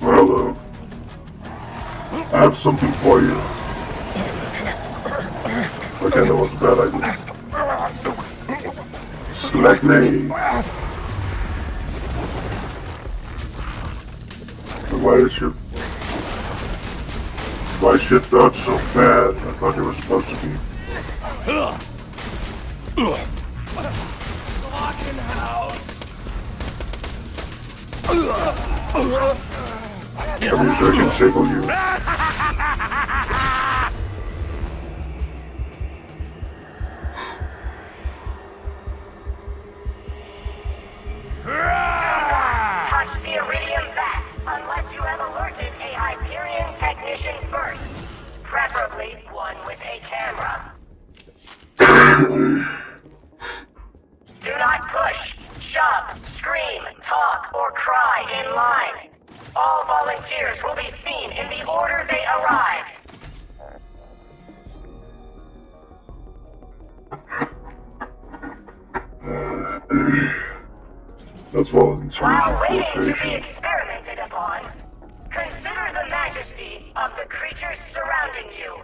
Well, I have something for you. Okay, that was a bad idea. Slack nade. Why is shit dodge so bad? I thought it was supposed to be. Locking house! I'm sure I can tickle you. Touch the iridium vats unless you have alerted a Hyperion technician first. Preferably one with a camera. Do not push, shove, scream, talk, or cry in line. All volunteers will be seen in the order they arrived. That's volunteers While in waiting to be quotation. experimented upon, consider the majesty of the creatures surrounding you.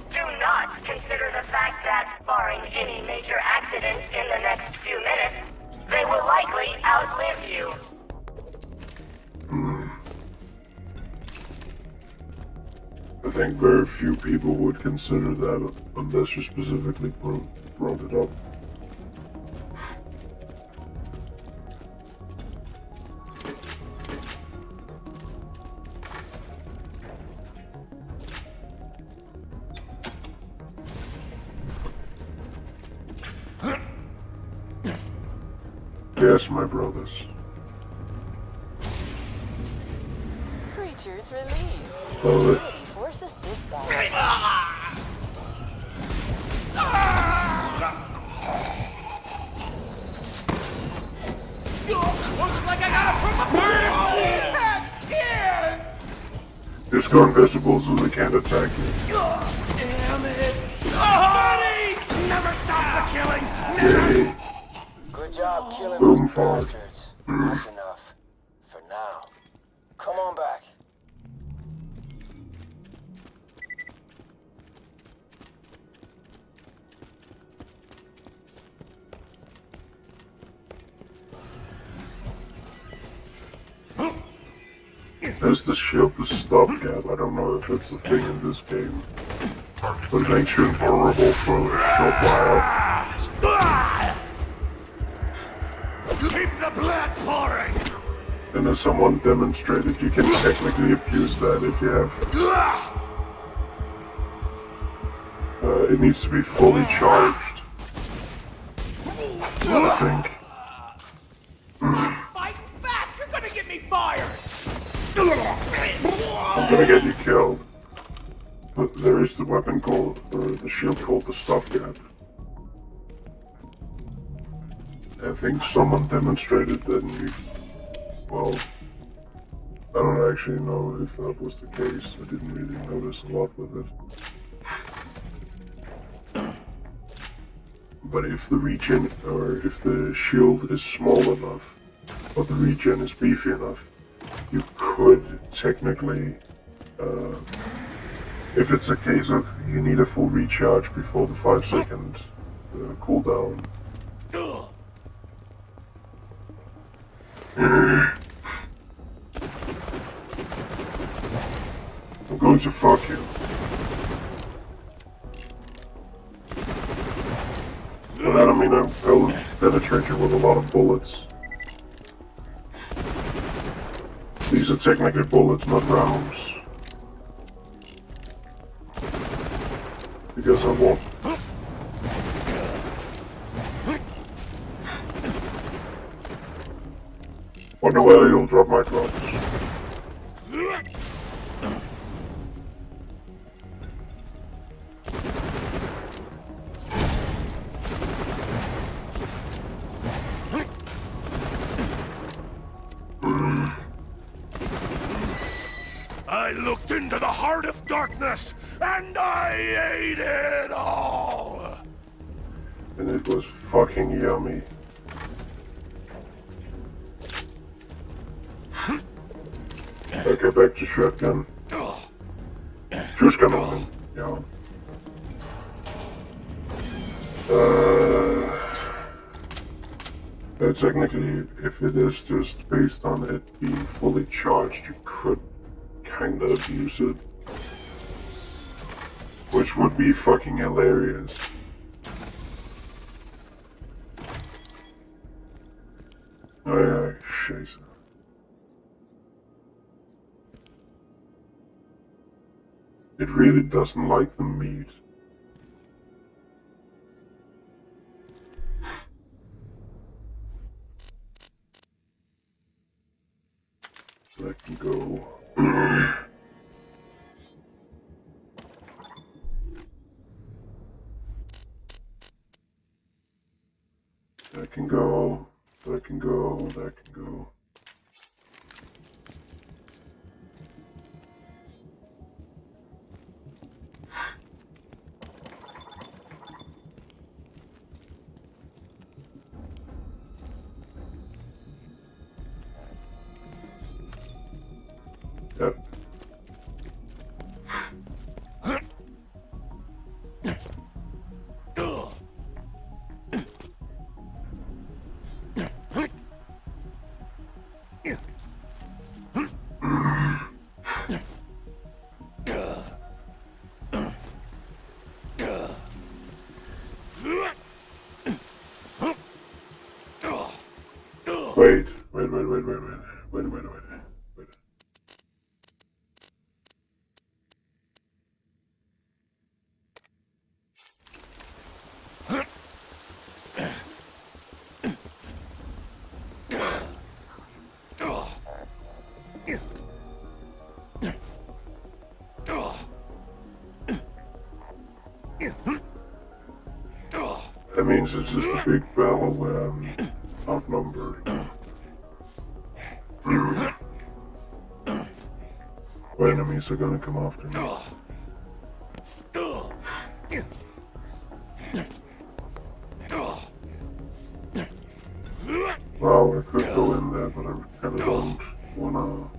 Do not consider the fact that, barring any major accidents in the next few minutes, they will likely outlive you. I think very few people would consider that unless you specifically brought it up. Yes, my brothers. Creatures released. Oh, Security forces dispatched. Looks like I gotta put my kids! Just go invisible so they can't attack you. Damn it! Buddy! Never stop the killing! Yay. Good job killing Boom those fart. bastards. That's enough. For now. Come on back. There's the shield, the stopgap. I don't know if it's a thing in this game. But it makes you invulnerable for a short while. Keep the blood pouring! And as someone demonstrated, you can technically abuse that if you have... it needs to be fully charged. I think. Fight back! You're gonna get me fired! I'm gonna get you killed. But there is the weapon called, or the shield called the stopgap. I think someone demonstrated that and you... Well, I don't actually know if that was the case. I didn't really notice a lot with it. But if the regen, or if the shield is small enough, or the regen is beefy enough, you could technically, if it's a case of you need a full recharge before the 5-second cooldown. I'm going to fuck you. By that I mean I'll penetrate you with a lot of bullets. These are technically bullets, not rounds. Because I won't. Wonder whether you'll drop my drops. I looked into the heart of darkness, and I ate it all! And it was fucking yummy. Okay, back to shotgun. Shotgun on, yeah. Technically, if it is just based on it being fully charged, you could kinda abuse it. Which would be fucking hilarious. Oh yeah, scheiße. It really doesn't like the meat. That can go. That can go. That can go. That can go. Yep. Wait. That means it's just a big battle where I'm outnumbered. Where enemies are gonna come after me. Well, I could go in there, but I kinda don't wanna...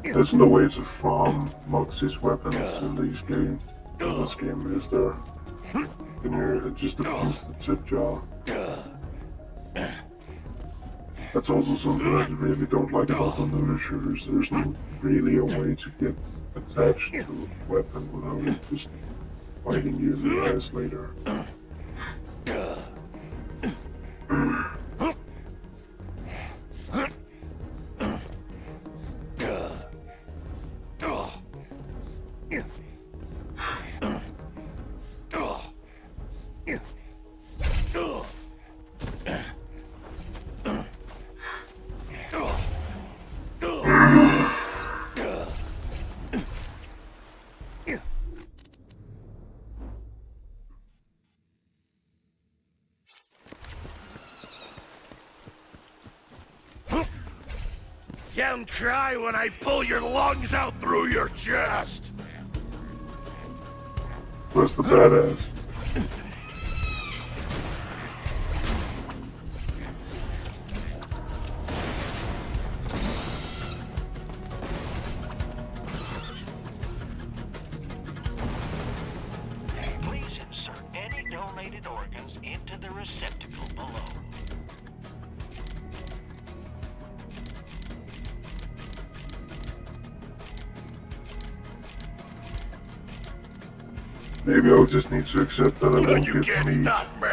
There isn't a way to farm Moxie's weapons in this game, is there? Can you just abuse the tip jar? That's also something I really don't like about the looter shooters. There's not really a way to get attached to a weapon without it just biting you in the ass later. Don't cry when I pull your lungs out through your chest! Where's the badass? Please insert any donated organs into the receptacle below. Maybe I'll just need to accept that I won't You get can't meat. stop me!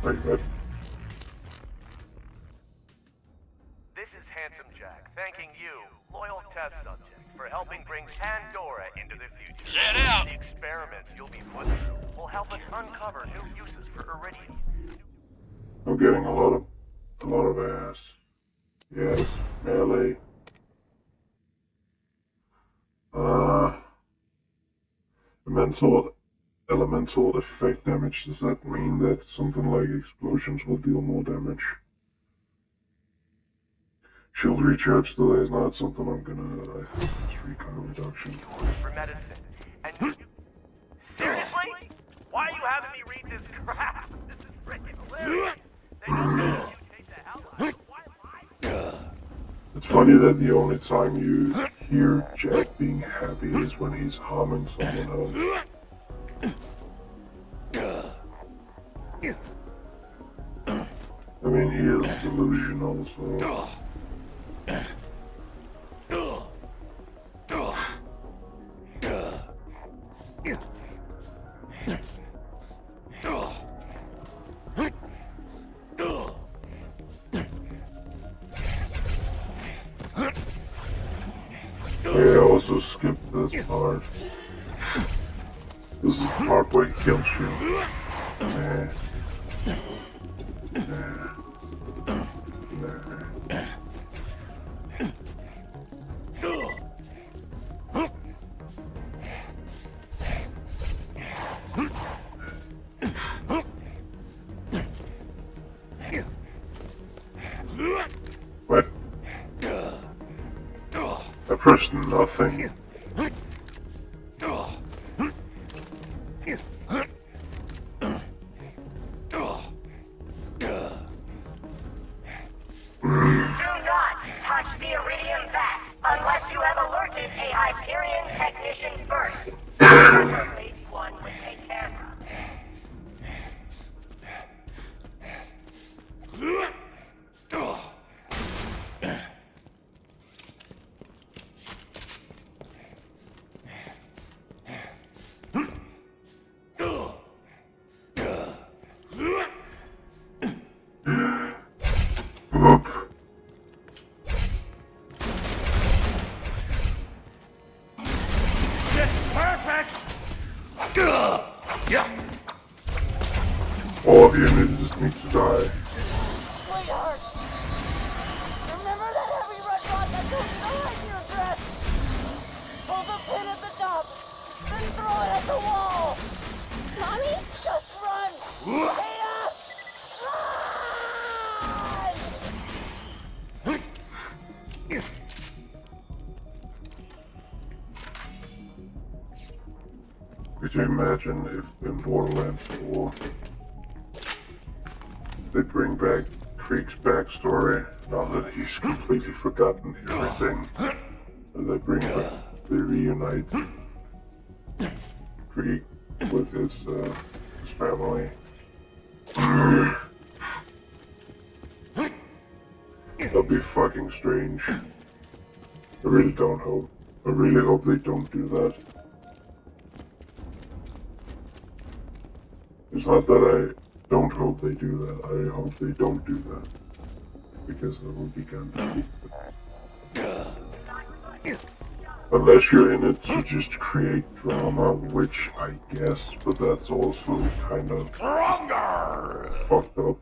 Right. This is Handsome Jack, thanking you, loyal test subject, for helping bring Pandora into the future. Get out! The experiments you'll be put through will help us uncover new uses for Iridium. I'm getting a lot of ass. Yes, melee. Elemental effect damage. Does that mean that something like explosions will deal more damage? Shield recharge delay is not something I'm gonna. I think it's recoil reduction. For medicine. And seriously? Why are you having me read this crap? This is freaking hilarious. They don't know you take the hell out. Why lie? It's funny that the only time you hear Jack being happy is when he's harming someone else. I mean, he is delusional, so... I also skipped this part. This is the part where he kills you. Nah. What? I pressed nothing. Unless you have alerted a Hyperion technician first. Preferably one with a camera. All of you just need to die. Sweetheart! Remember that heavy red rod that goes to the right of your dress? Pull the pin at the top, then throw it at the wall! Mommy? Just run! Tia! Run! Could you imagine if in Borderlands 4 they bring back Krieg's backstory now that he's completely forgotten everything, and they reunite Krieg with his family. That'd be fucking strange. I really don't hope. I really hope they don't do that. It's not that I don't hope they do that. I hope they don't do that. Because that would be kind of stupid. Unless you're in it to just create drama, which I guess, but that's also kind of fucked up.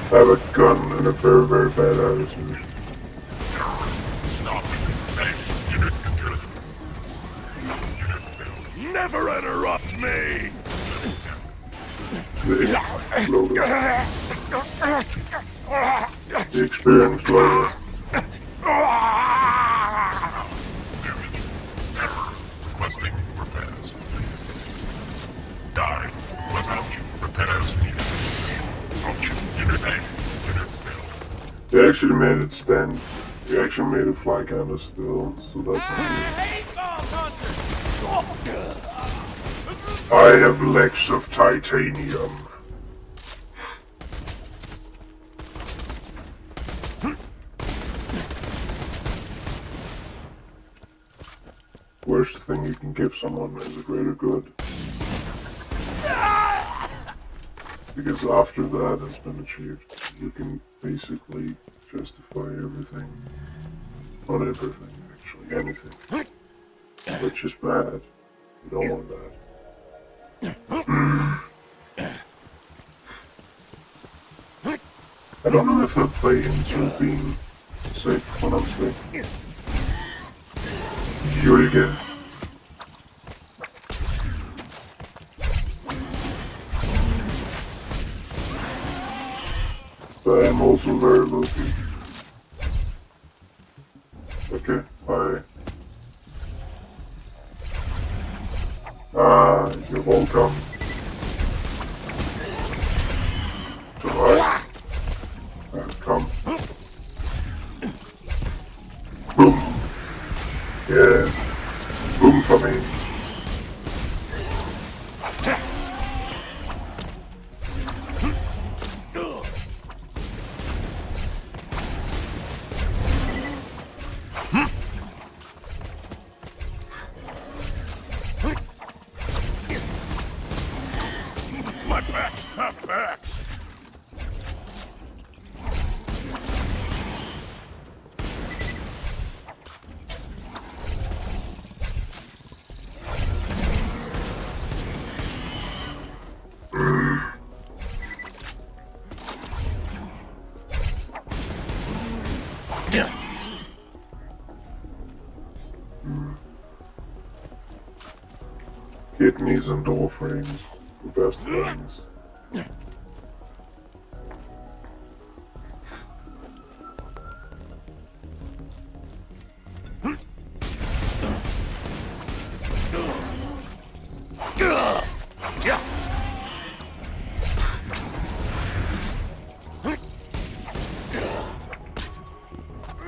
I have a gun and a very, very bad attitude. Never interrupt me! The experience lower. Requesting repairs. Die. Request option. Repairs needed. Option. Unit name. Unit failed. They actually made it stand. They actually made it fly kind of still, so that's I have legs of titanium. Worst thing you can give someone is a greater good. Because after that has been achieved, you can basically justify everything. Not everything, actually, anything. Which is bad. You don't want that. I don't know if I play into being sick when I'm sick. Julge. But I'm also very lucky. Okay, bye. You're welcome. Goodbye. Come. Boom. Yeah. Boom for me. My backs have backs! Kidneys and door frames. The best things.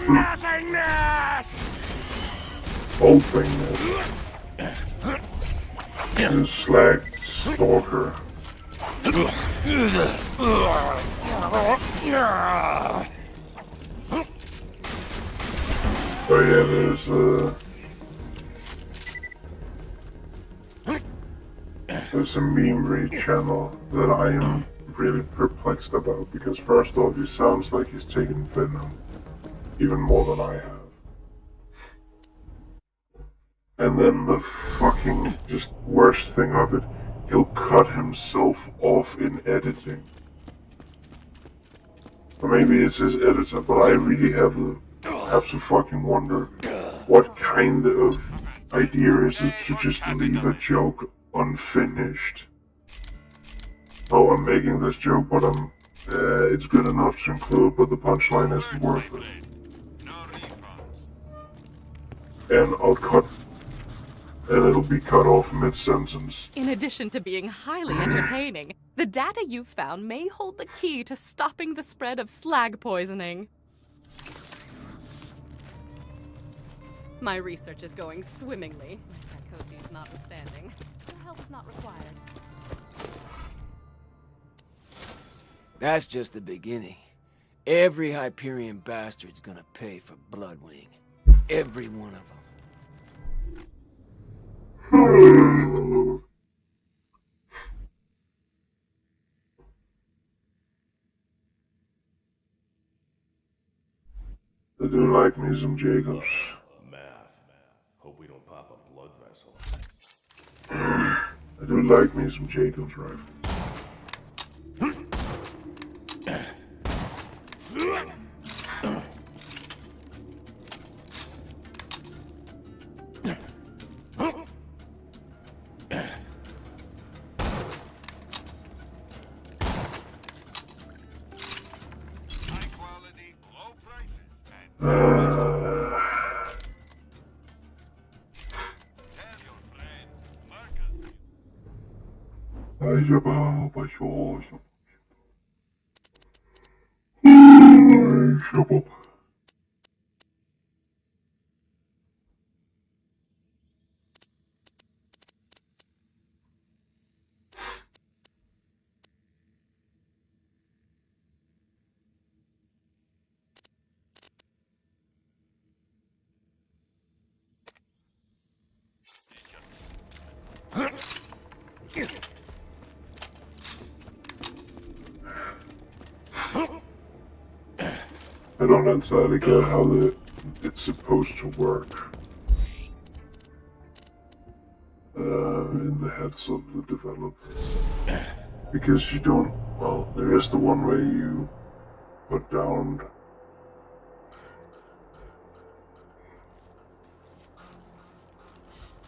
Nothingness! Old thingness. And slag stalker. Oh yeah, there's a meme read channel that I am really perplexed about because first off, he sounds like he's taken venom even more than I have. And then the fucking just worst thing of it, he'll cut himself off in editing. Or maybe it's his editor, but I really have to fucking wonder what kind of idea is it to just leave a joke unfinished. Oh, I'm making this joke, but it's good enough to include, but the punchline isn't worth it. And I'll cut and it'll be cut off mid-sentence. In addition to being highly entertaining, the data you've found may hold the key to stopping the spread of slag poisoning. My research is going swimmingly, my psychoses notwithstanding. Your help is not required. That's just the beginning. Every Hyperion bastard's gonna pay for Bloodwing. Every one of them. I do like me some Jacobs. Hope we don't pop a blood vessel. I do like me some Jacobs rifles. I don't entirely get how it's supposed to work in the heads of the developers. Because you don't, well, there is the one way you put down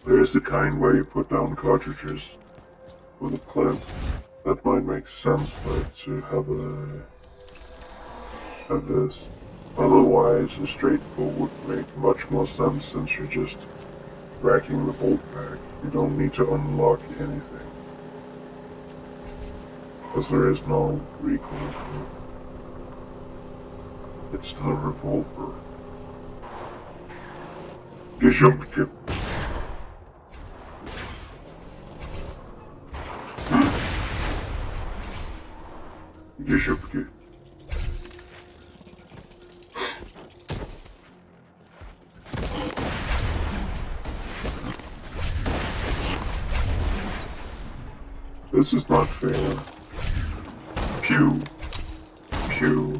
there is the kind where you put down cartridges with a clip. That might make sense, but to have this. Otherwise, a straight pull would make much more sense since you're just racking the bolt back. You don't need to unlock anything. Because there is no recoil for it. It's still a revolver. Geschumpke. Geschumpke. This is not fair. Pew. Pew.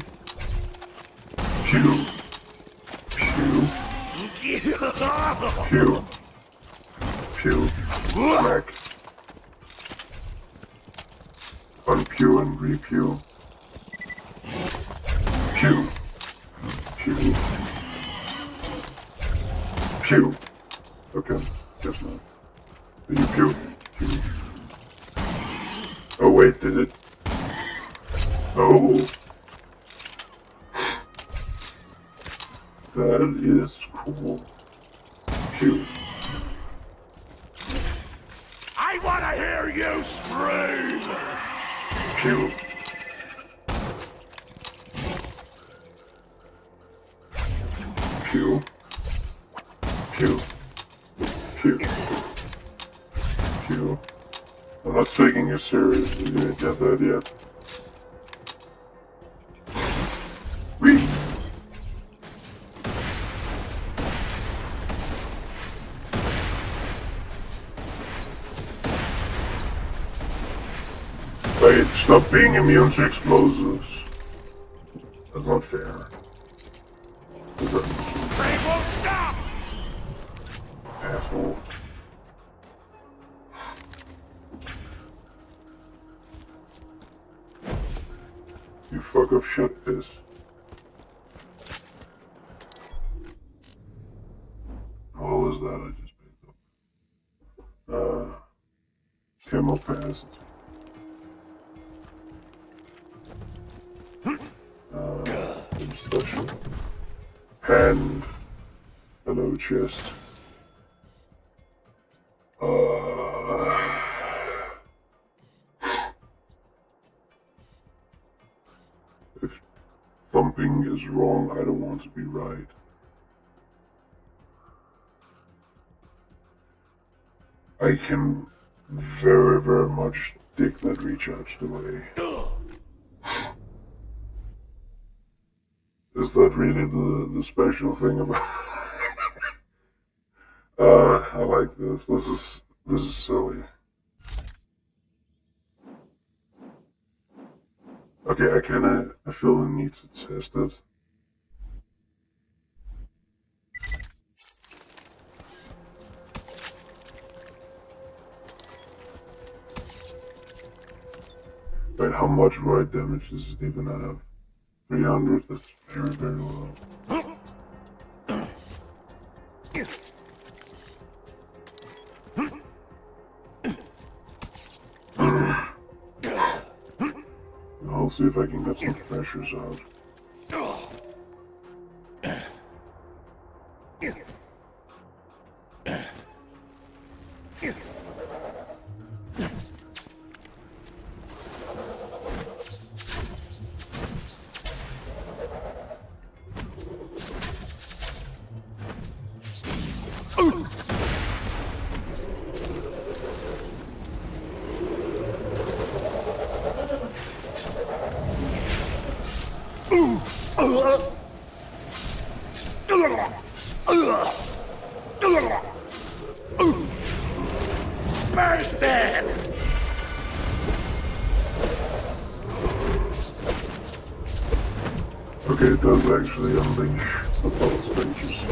Pew. Pew. Pew. Pew. Smack. Unpew and repew. Pew. Pew. Pew. Okay, guess not. Did you pew? Pew. Oh wait, did it? Oh. That is cool. Pew. I wanna hear you scream! Pew. Pew. Pew. Pew. Pew. I'm not taking you seriously, you didn't get that yet. Wee. Wait, stop being immune to explosives. That's not fair. Train won't stop! Asshole. You fuck up shit piss. What was that I just picked up? Camo pass. Special. Hand. Hello, chest. If thumping is wrong, I don't want to be right. I can very, very much dig that recharge delay. Is that really the special thing about I like this. This is silly. Okay, I feel the need to test it. Wait, how much ride damage does it even have? 300, that's very, very low. I'll see if I can get some thrashers out. Okay, it does actually unleash the both stages.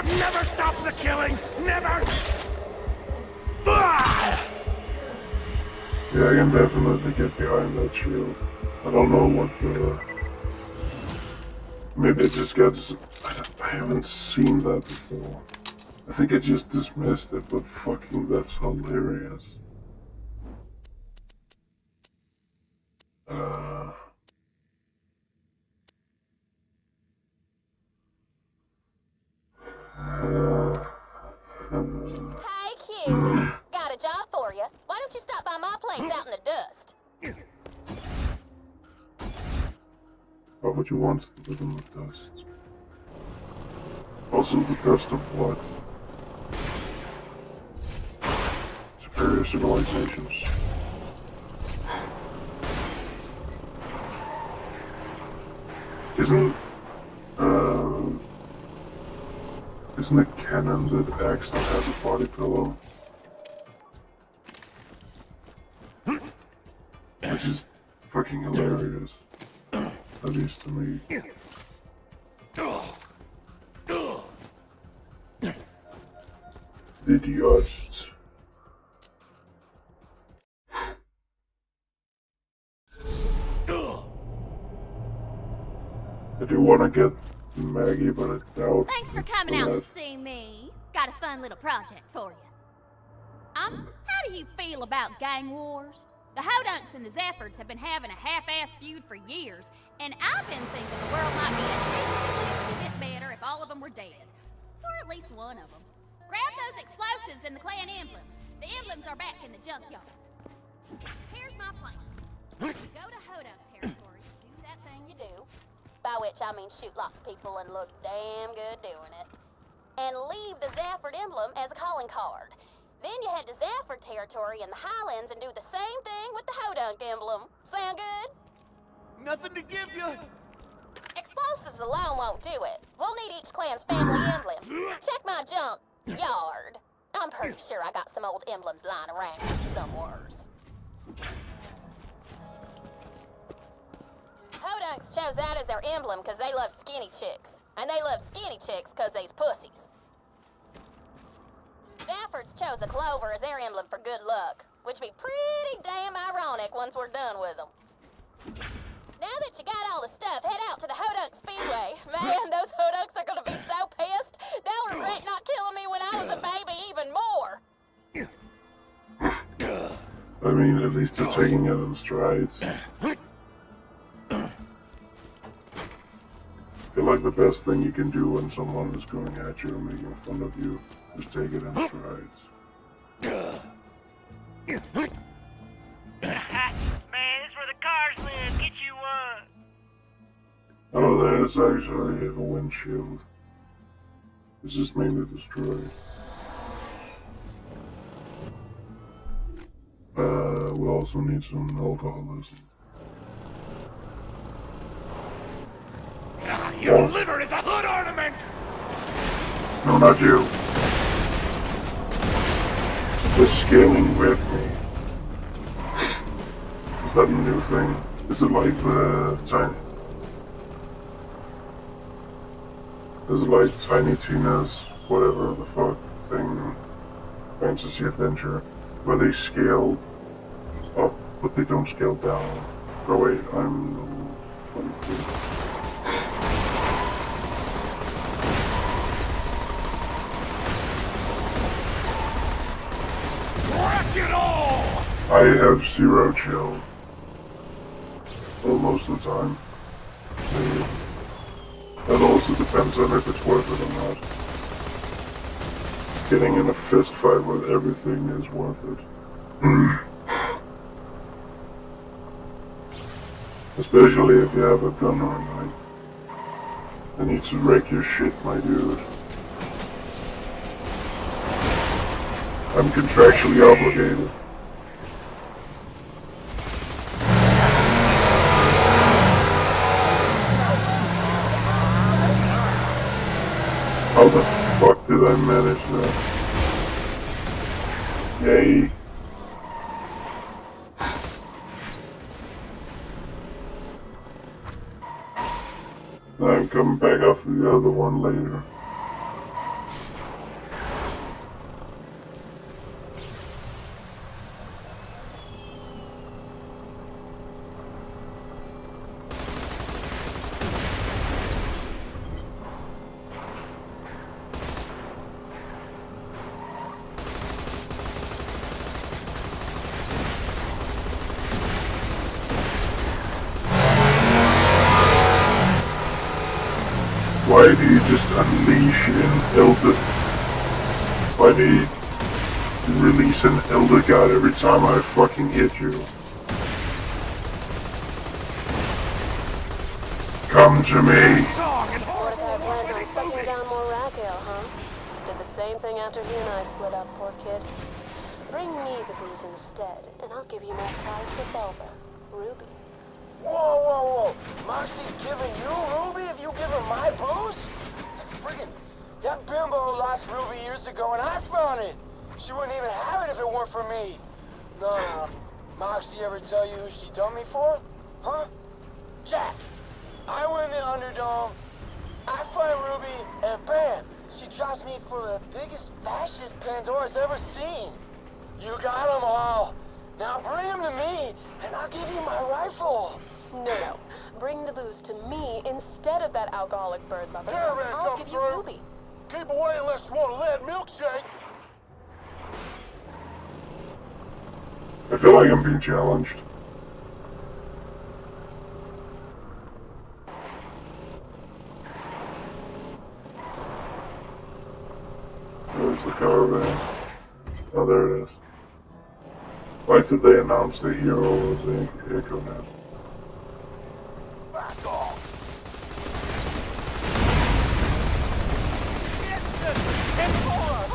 Never stop the killing! Never! Yeah, I can definitely get behind that shield. I don't know what the... Maybe it just gets... I haven't seen that before. I think I just dismissed it, but fucking that's hilarious. Hey, cutie. Got a job for you. Why don't you stop by my place out in the dust? Why would you want to live in the dust? Also, the dust of what? Superior civilizations. Isn't it canon that Axton has a body pillow? Which is fucking hilarious. At least to me. The dust. I do want to get Maggie, but I doubt. Thanks for coming out to see me. Got a fun little project for you. How do you feel about gang wars? The Hodunks and the Zephyrs have been having a half-assed feud for years, and I've been thinking the world might be a bit better if all of them were dead. Or at least one of them. Grab those explosives and the clan emblems. The emblems are back in the junkyard. Here's my plan. You go to Hodunk territory, do that thing you do. By which I mean shoot lots of people and look damn good doing it. And leave the Zafford emblem as a calling card. Then you head to Zafford territory in the Highlands and do the same thing with the Hodunk emblem. Sound good? Nothing to give you. Explosives alone won't do it. We'll need each clan's family emblem. Check my junk yard. I'm pretty sure I got some old emblems lying around somewheres. Hodunks chose that as their emblem because they love skinny chicks. And they love skinny chicks because they's pussies. Zaffords chose a clover as their emblem for good luck, which be pretty damn ironic once we're done with them. Now that that you got all the stuff, head out to the Hodunk Speedway. Man, those Hodunks are gonna be so pissed. They'll regret not killing me when I was a baby even more. I mean, at least they're taking it in strides. I feel like the best thing you can do when someone is going at you and making fun of you is take it in strides. Man, this is where the cars live. Get you one. Oh, there's actually a windshield. It's just mainly destroyed. We also need some alcoholism. Your liver is a hood ornament! No, not you. The scaling with me. Is that a new thing? Is it like the tiny... Is it like Tiny Tina's whatever the fuck thing, fantasy adventure, where they scale up but they don't scale down? Oh wait, I'm 23. Wreck it all! I have zero chill. Well, most of the time. Maybe. That also depends on if it's worth it or not. Getting in a fist fight with everything is worth it. Especially if you have a gun or a knife. I need to wreck your shit, my dude. I'm contractually obligated. How the fuck did I manage that? Yay. I'm coming back after the other one later. Why do you just unleash an Elder? Why do you release an Elder God every time I fucking hit you? Come to me! Mordecai plans on sucking down more rack ale, huh? Did the same thing after he and I split up, poor kid. Bring me the booze instead, and I'll give you my prized revolver, Ruby. Whoa, whoa, whoa! Moxie's giving you Ruby if you give her my booze? Friggin', that bimbo lost Ruby years ago and I found it. She wouldn't even have it if it weren't for me. No. Moxie ever tell you who she done me for? Huh? Jack. I win the Underdome, I find Ruby, and bam! She drops me for the biggest fascist Pandora's ever seen. You got them all. Now bring them to me, and I'll give you my rifle. No. Bring the booze to me instead of that alcoholic bird lover. Caravan I'll come give through. you Ruby. Keep away unless you want a lead milkshake. I feel like I'm being challenged. Where's the caravan? Oh, there it is. Why did they announce the hero of the Echo now? Back off.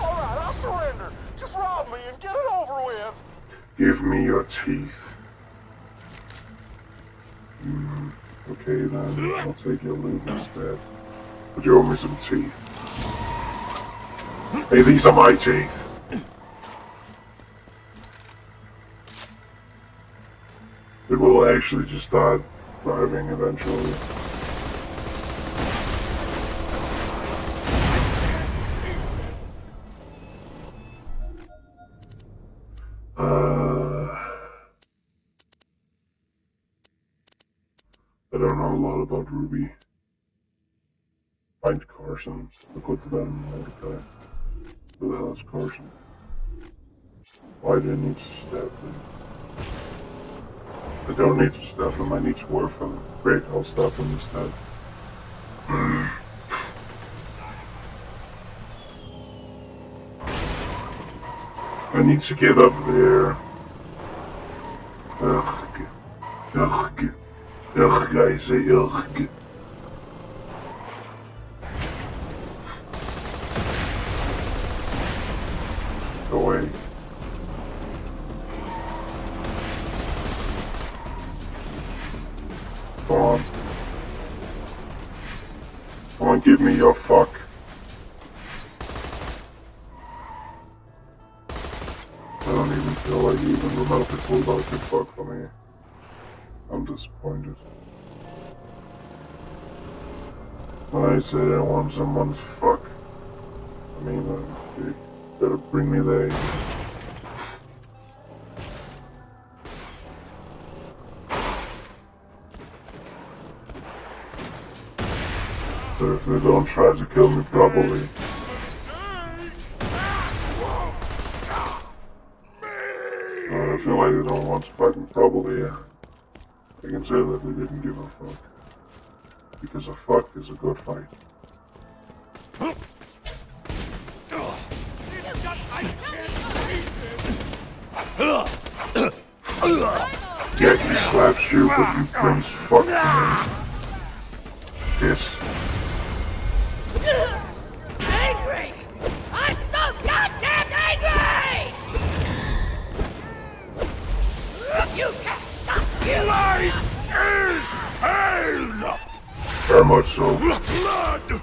All right, I'll surrender. Just rob me and get it over with. Give me your teeth. Okay then, I'll take your loot instead. But you owe me some teeth. Hey, these are my teeth. It will actually just start driving eventually. I don't know a lot about Ruby. Find Carson. Look at the bottom of Mordecai. Who the hell is Carson? Why do I need to stab them? I don't need to stab them, I need to work for them. Great, I'll stab them instead. I need to get up there. Ugh, guys, say ugh. Go away. Come on. Come on, give me your fuck. I don't even feel like you even remotely pulled out your fuck for me. I'm disappointed. When I say I want someone's fuck, I mean, you better bring me there. So if they don't try to kill me properly, I feel like they don't want to fight me properly, I can say that they didn't give a fuck. Because a fuck is a good fight. Yeah, he slaps you, but you brings fuck to me. Yes. Angry! I'm so goddamn angry! You can't stop you! Life is pain! Very much so. Blood!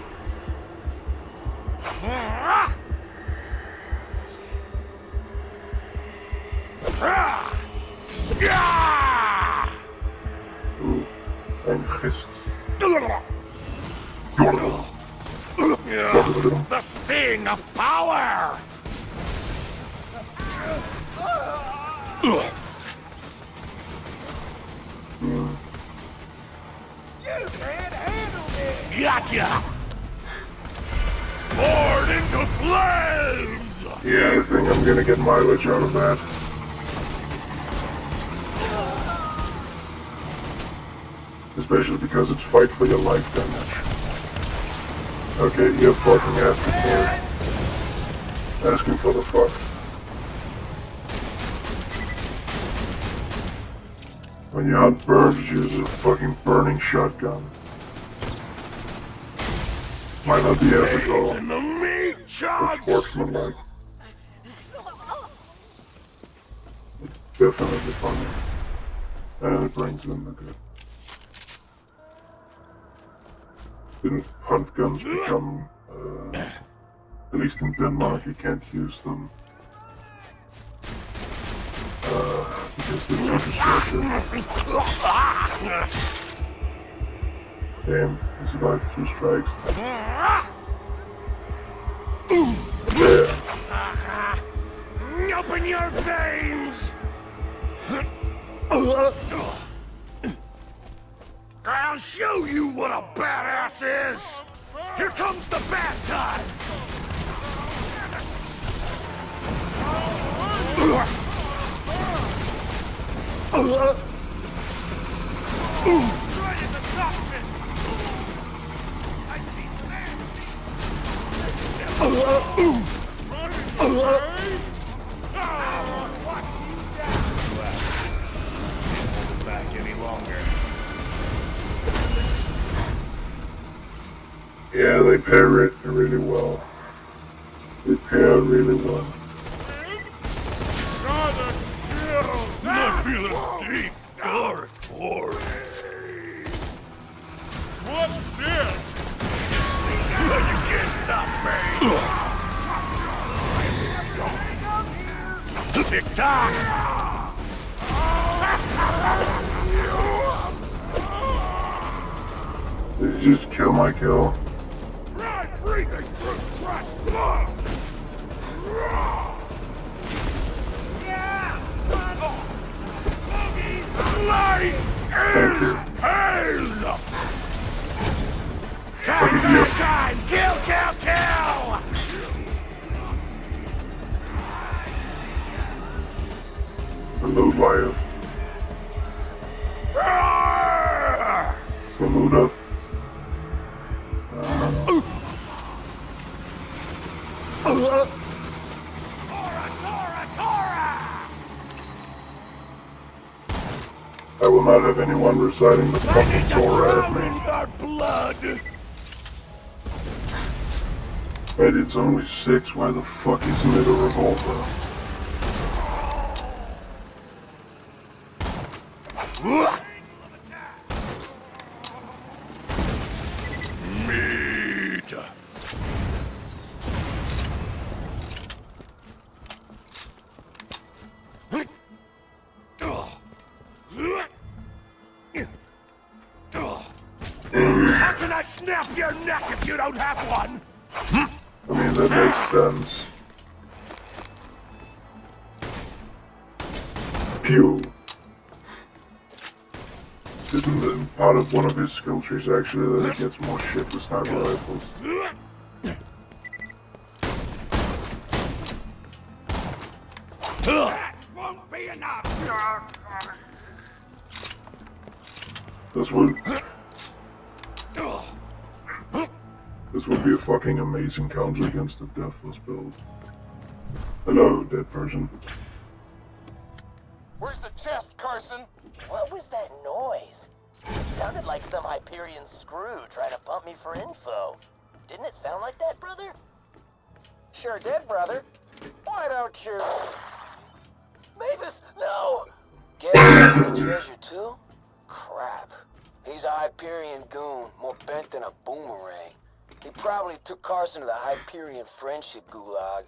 Ooh, ein gist. The sting of power! You can't handle this! Gotcha! Poured into flames! Yeah, I think I'm gonna get mileage out of that. Especially because it's fight for your life damage. Okay, you're fucking asking for the fuck. When you hunt birds, use a fucking burning shotgun. Might not be ethical. In the meat Or chunks! sportsmanlike. It's definitely funny. And it brings in the good. Didn't hunt guns become, at least in Denmark, you can't use them. Because they're too destructive. Damn, he survived 2 strikes. There. Open your veins! I'll show you what a badass is! Here comes the bad time! Right in the cockpit! I see some Back any longer. Yeah, they pair it really well. They pair really well. Nebula deep, dark forest. What's this? You can't stop me! Tick-tock! Did you just kill my kill? Right, breathing through fresh blood! Life is pain! Goliath. Bermudath. I will not have anyone reciting the fucking Torah at me. Wait, it's only 6. Why the fuck isn't it a revolver? Meat. How can I snap your neck if you don't have one? I mean, that makes sense. Pew. Isn't it part of one of his skill trees actually that it gets more shit with sniper rifles? That won't be enough. This would be a fucking amazing counter against the Deathless build. Hello, dead person. Where's the chest, Carson? What was that noise? It sounded like some Hyperion screw trying to pump me for info. Didn't it sound like that, brother? Sure did, brother. Why don't you... Mavis, no! Get the treasure too? Crap. He's a Hyperion goon, more bent than a boomerang. He probably took Carson to the Hyperion friendship gulag.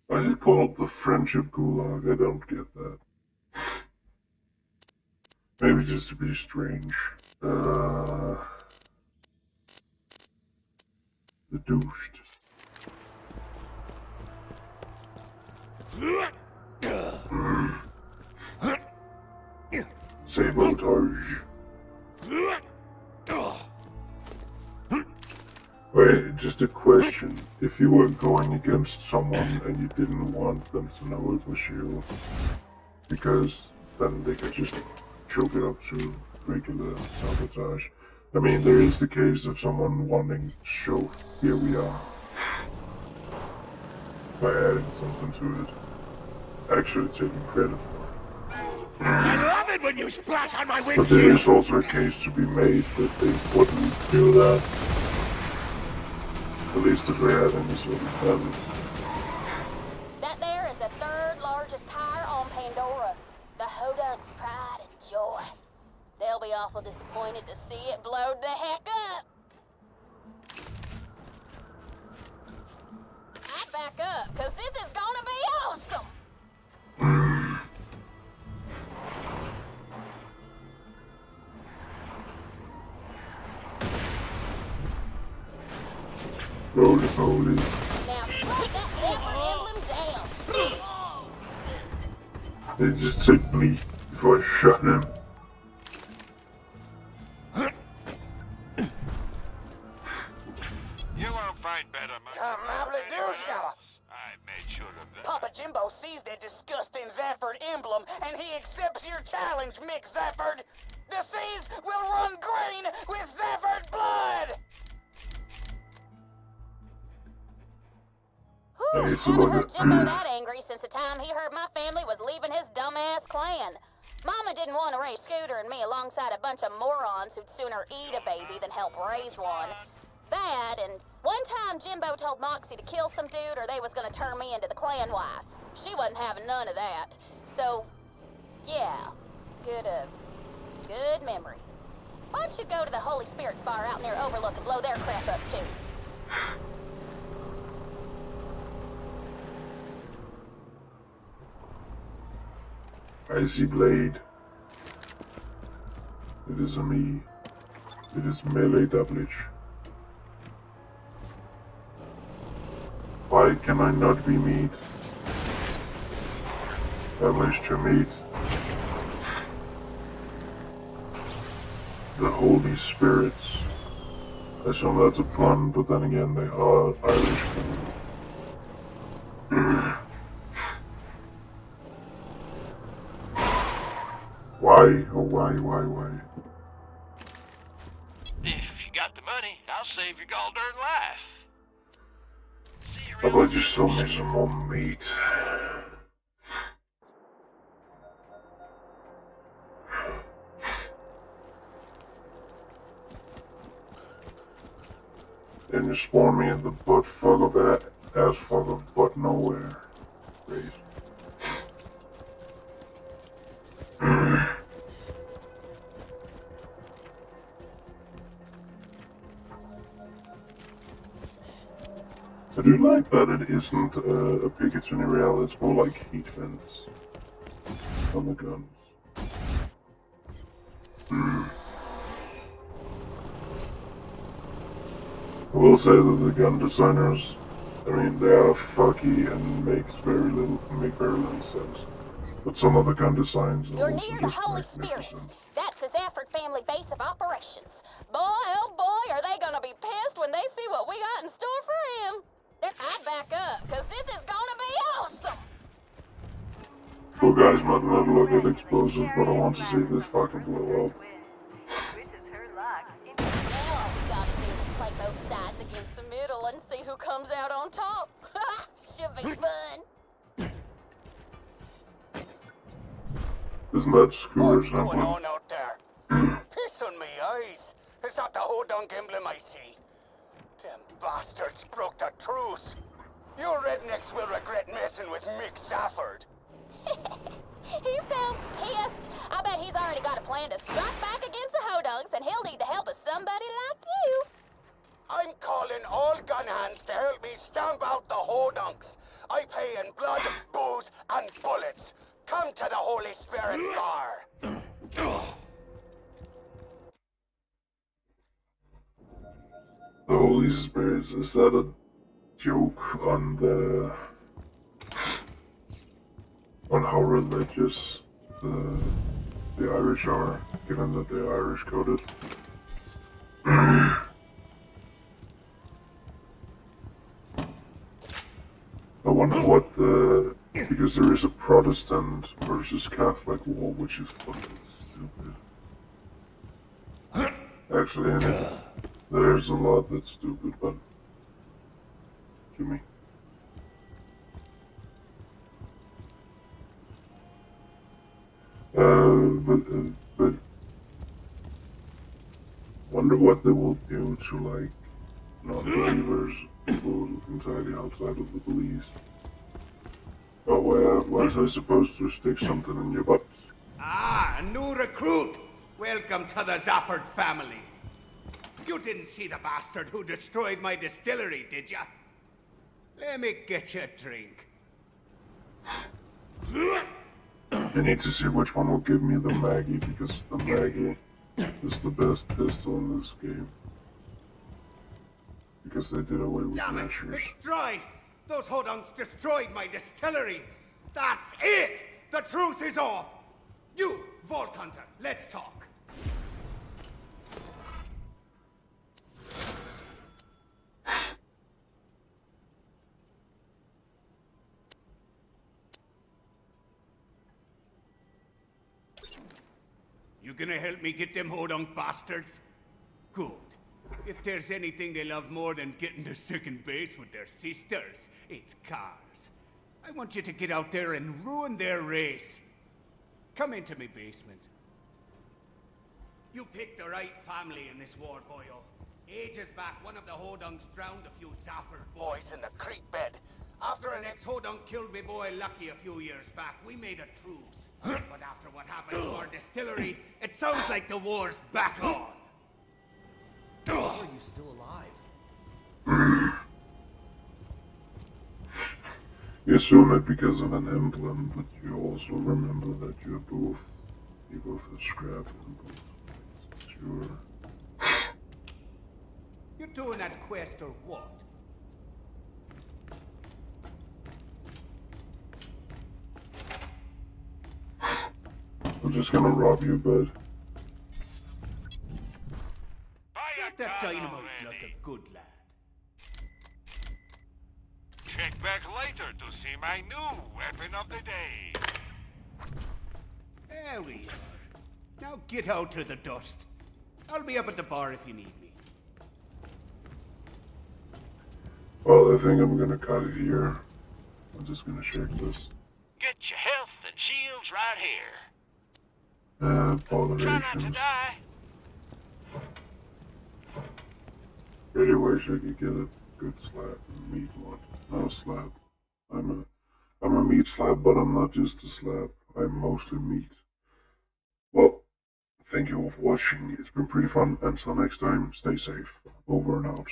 Why is it called the friendship gulag? I don't get that. Maybe just to be strange. The douched. Sabotage. Wait, just a question. If you were going against someone and you didn't want them to know it was you, because then they could just choke it up to regular sabotage. I mean, there is the case of someone wanting to show, here we are, by adding something to it, actually taking credit for it. I love it when you splash on my But there windshield. is also a case to be made that they wouldn't do that. At least if they had any sort of habit. That there is the third largest tire on Pandora. The Hodunk's pride and joy. They'll be awful disappointed to see it blowed the heck up. I back up, cause this is gonna be awesome. Roly poly. Now slap that Zeppelin emblem down. They just said bleep before I shot him. You won't find better, I made sure of that. Papa Jimbo sees that disgusting Zafford emblem, and he accepts your challenge, Mick Zafford. The seas will run green with Zafford blood! Whew, haven't heard Jimbo that angry since the time he heard my family was leaving his dumbass clan. Mama didn't want to raise Scooter and me alongside a bunch of morons who'd sooner eat a baby than help raise one. That, and one time Jimbo told Moxie to kill some dude or they was gonna turn me into the clan wife. She wasn't having none of that. So, yeah, good memory. Why don't you go to the Holy Spirits bar out near Overlook and blow their crap up too? Icy blade. It is a me. It is melee doublage. Why can I not be meat? Doublage to meat. The Holy Spirits. I assume that's a pun, but then again, they are Irish. Why? Oh, why? If you got the money, I'll save your gall darn life. How about you sell me some more meat? And you spawn me in the butt fuck of that ass fuck of butt nowhere. Great. I do like that it isn't a picket in reality, it's more like heat vents on the guns. I will say that the gun designers, I mean, they are fucky and make very little sense. But some of the gun designs are You're also near the just Holy magnificent. Spirits. That's the Zafford family base of operations. Boy, oh boy, are they gonna be pissed when they see what we got in store for him. I back up, cause this is gonna be awesome. Well, guys might not look at explosives, but I want to see this fucking blow up. Now all we gotta do is play both sides against the middle and see who comes out on top. Should be fun. Isn't that screw What's going on out there? Piss on me eyes. Is that the Hodunk emblem I see? Them bastards broke the truce. You rednecks will regret messing with Mick Zafford. He sounds pissed. I bet he's already got a plan to strike back against the Hodunks, and he'll need the help of somebody like you. I'm calling all gun hands to help me stamp out the Hodunks. I pay in blood, booze, and bullets. Come to the Holy Spirit's bar. The Holy Spirits, is that a joke on how religious the Irish are, given that they're Irish coded? I wonder what because there is a Protestant versus Catholic war, which is fucking stupid. Actually, there's a lot that's stupid, but Jimmy. But wonder what they will do to like non-believers, people entirely outside of the beliefs. Oh, was I supposed to stick something in your butt? Ah, a new recruit! Welcome to the Zafford family. You didn't see the bastard who destroyed my distillery, did ya? Let me get you a drink. I need to see which one will give me the Maggie, because the Maggie is the best pistol in this game. Because they did away with Damn it! measures. It's dry! Those Hodunks destroyed my distillery! That's it! The truce is off! You, Vault Hunter, let's talk. You gonna help me get them Hodunk bastards? Good. If there's anything they love more than getting to second base with their sisters, it's cars. I want you to get out there and ruin their race. Come into me basement. You picked the right family in this war, boyo. Ages back, one of the Hodunks drowned a few Zafford Boys in the creek bed. After an ex-Hodunk killed me boy Lucky a few years back, we made a truce. But after what happened to our distillery, it sounds like the war's back on. How are you still alive? You assume it because of an emblem, but you also remember that you both have scrap emblems. Sure. You doing that quest or what? I'm just gonna rob you, bud. Got that dynamite looking. good lad. Check back later to see my new weapon of the day. There we are. Now get out to the dust. I'll be up at the bar if you need me. Well, I think I'm gonna cut it here. I'm just gonna shake this. Get your health and shields right here. Botherations. Try not to die. Really wish I could get a good slab, meat one. Not a slab. I'm a meat slab, but I'm not just a slab. I'm mostly meat. Well, thank you all for watching. It's been pretty fun. Until next time, stay safe. Over and out.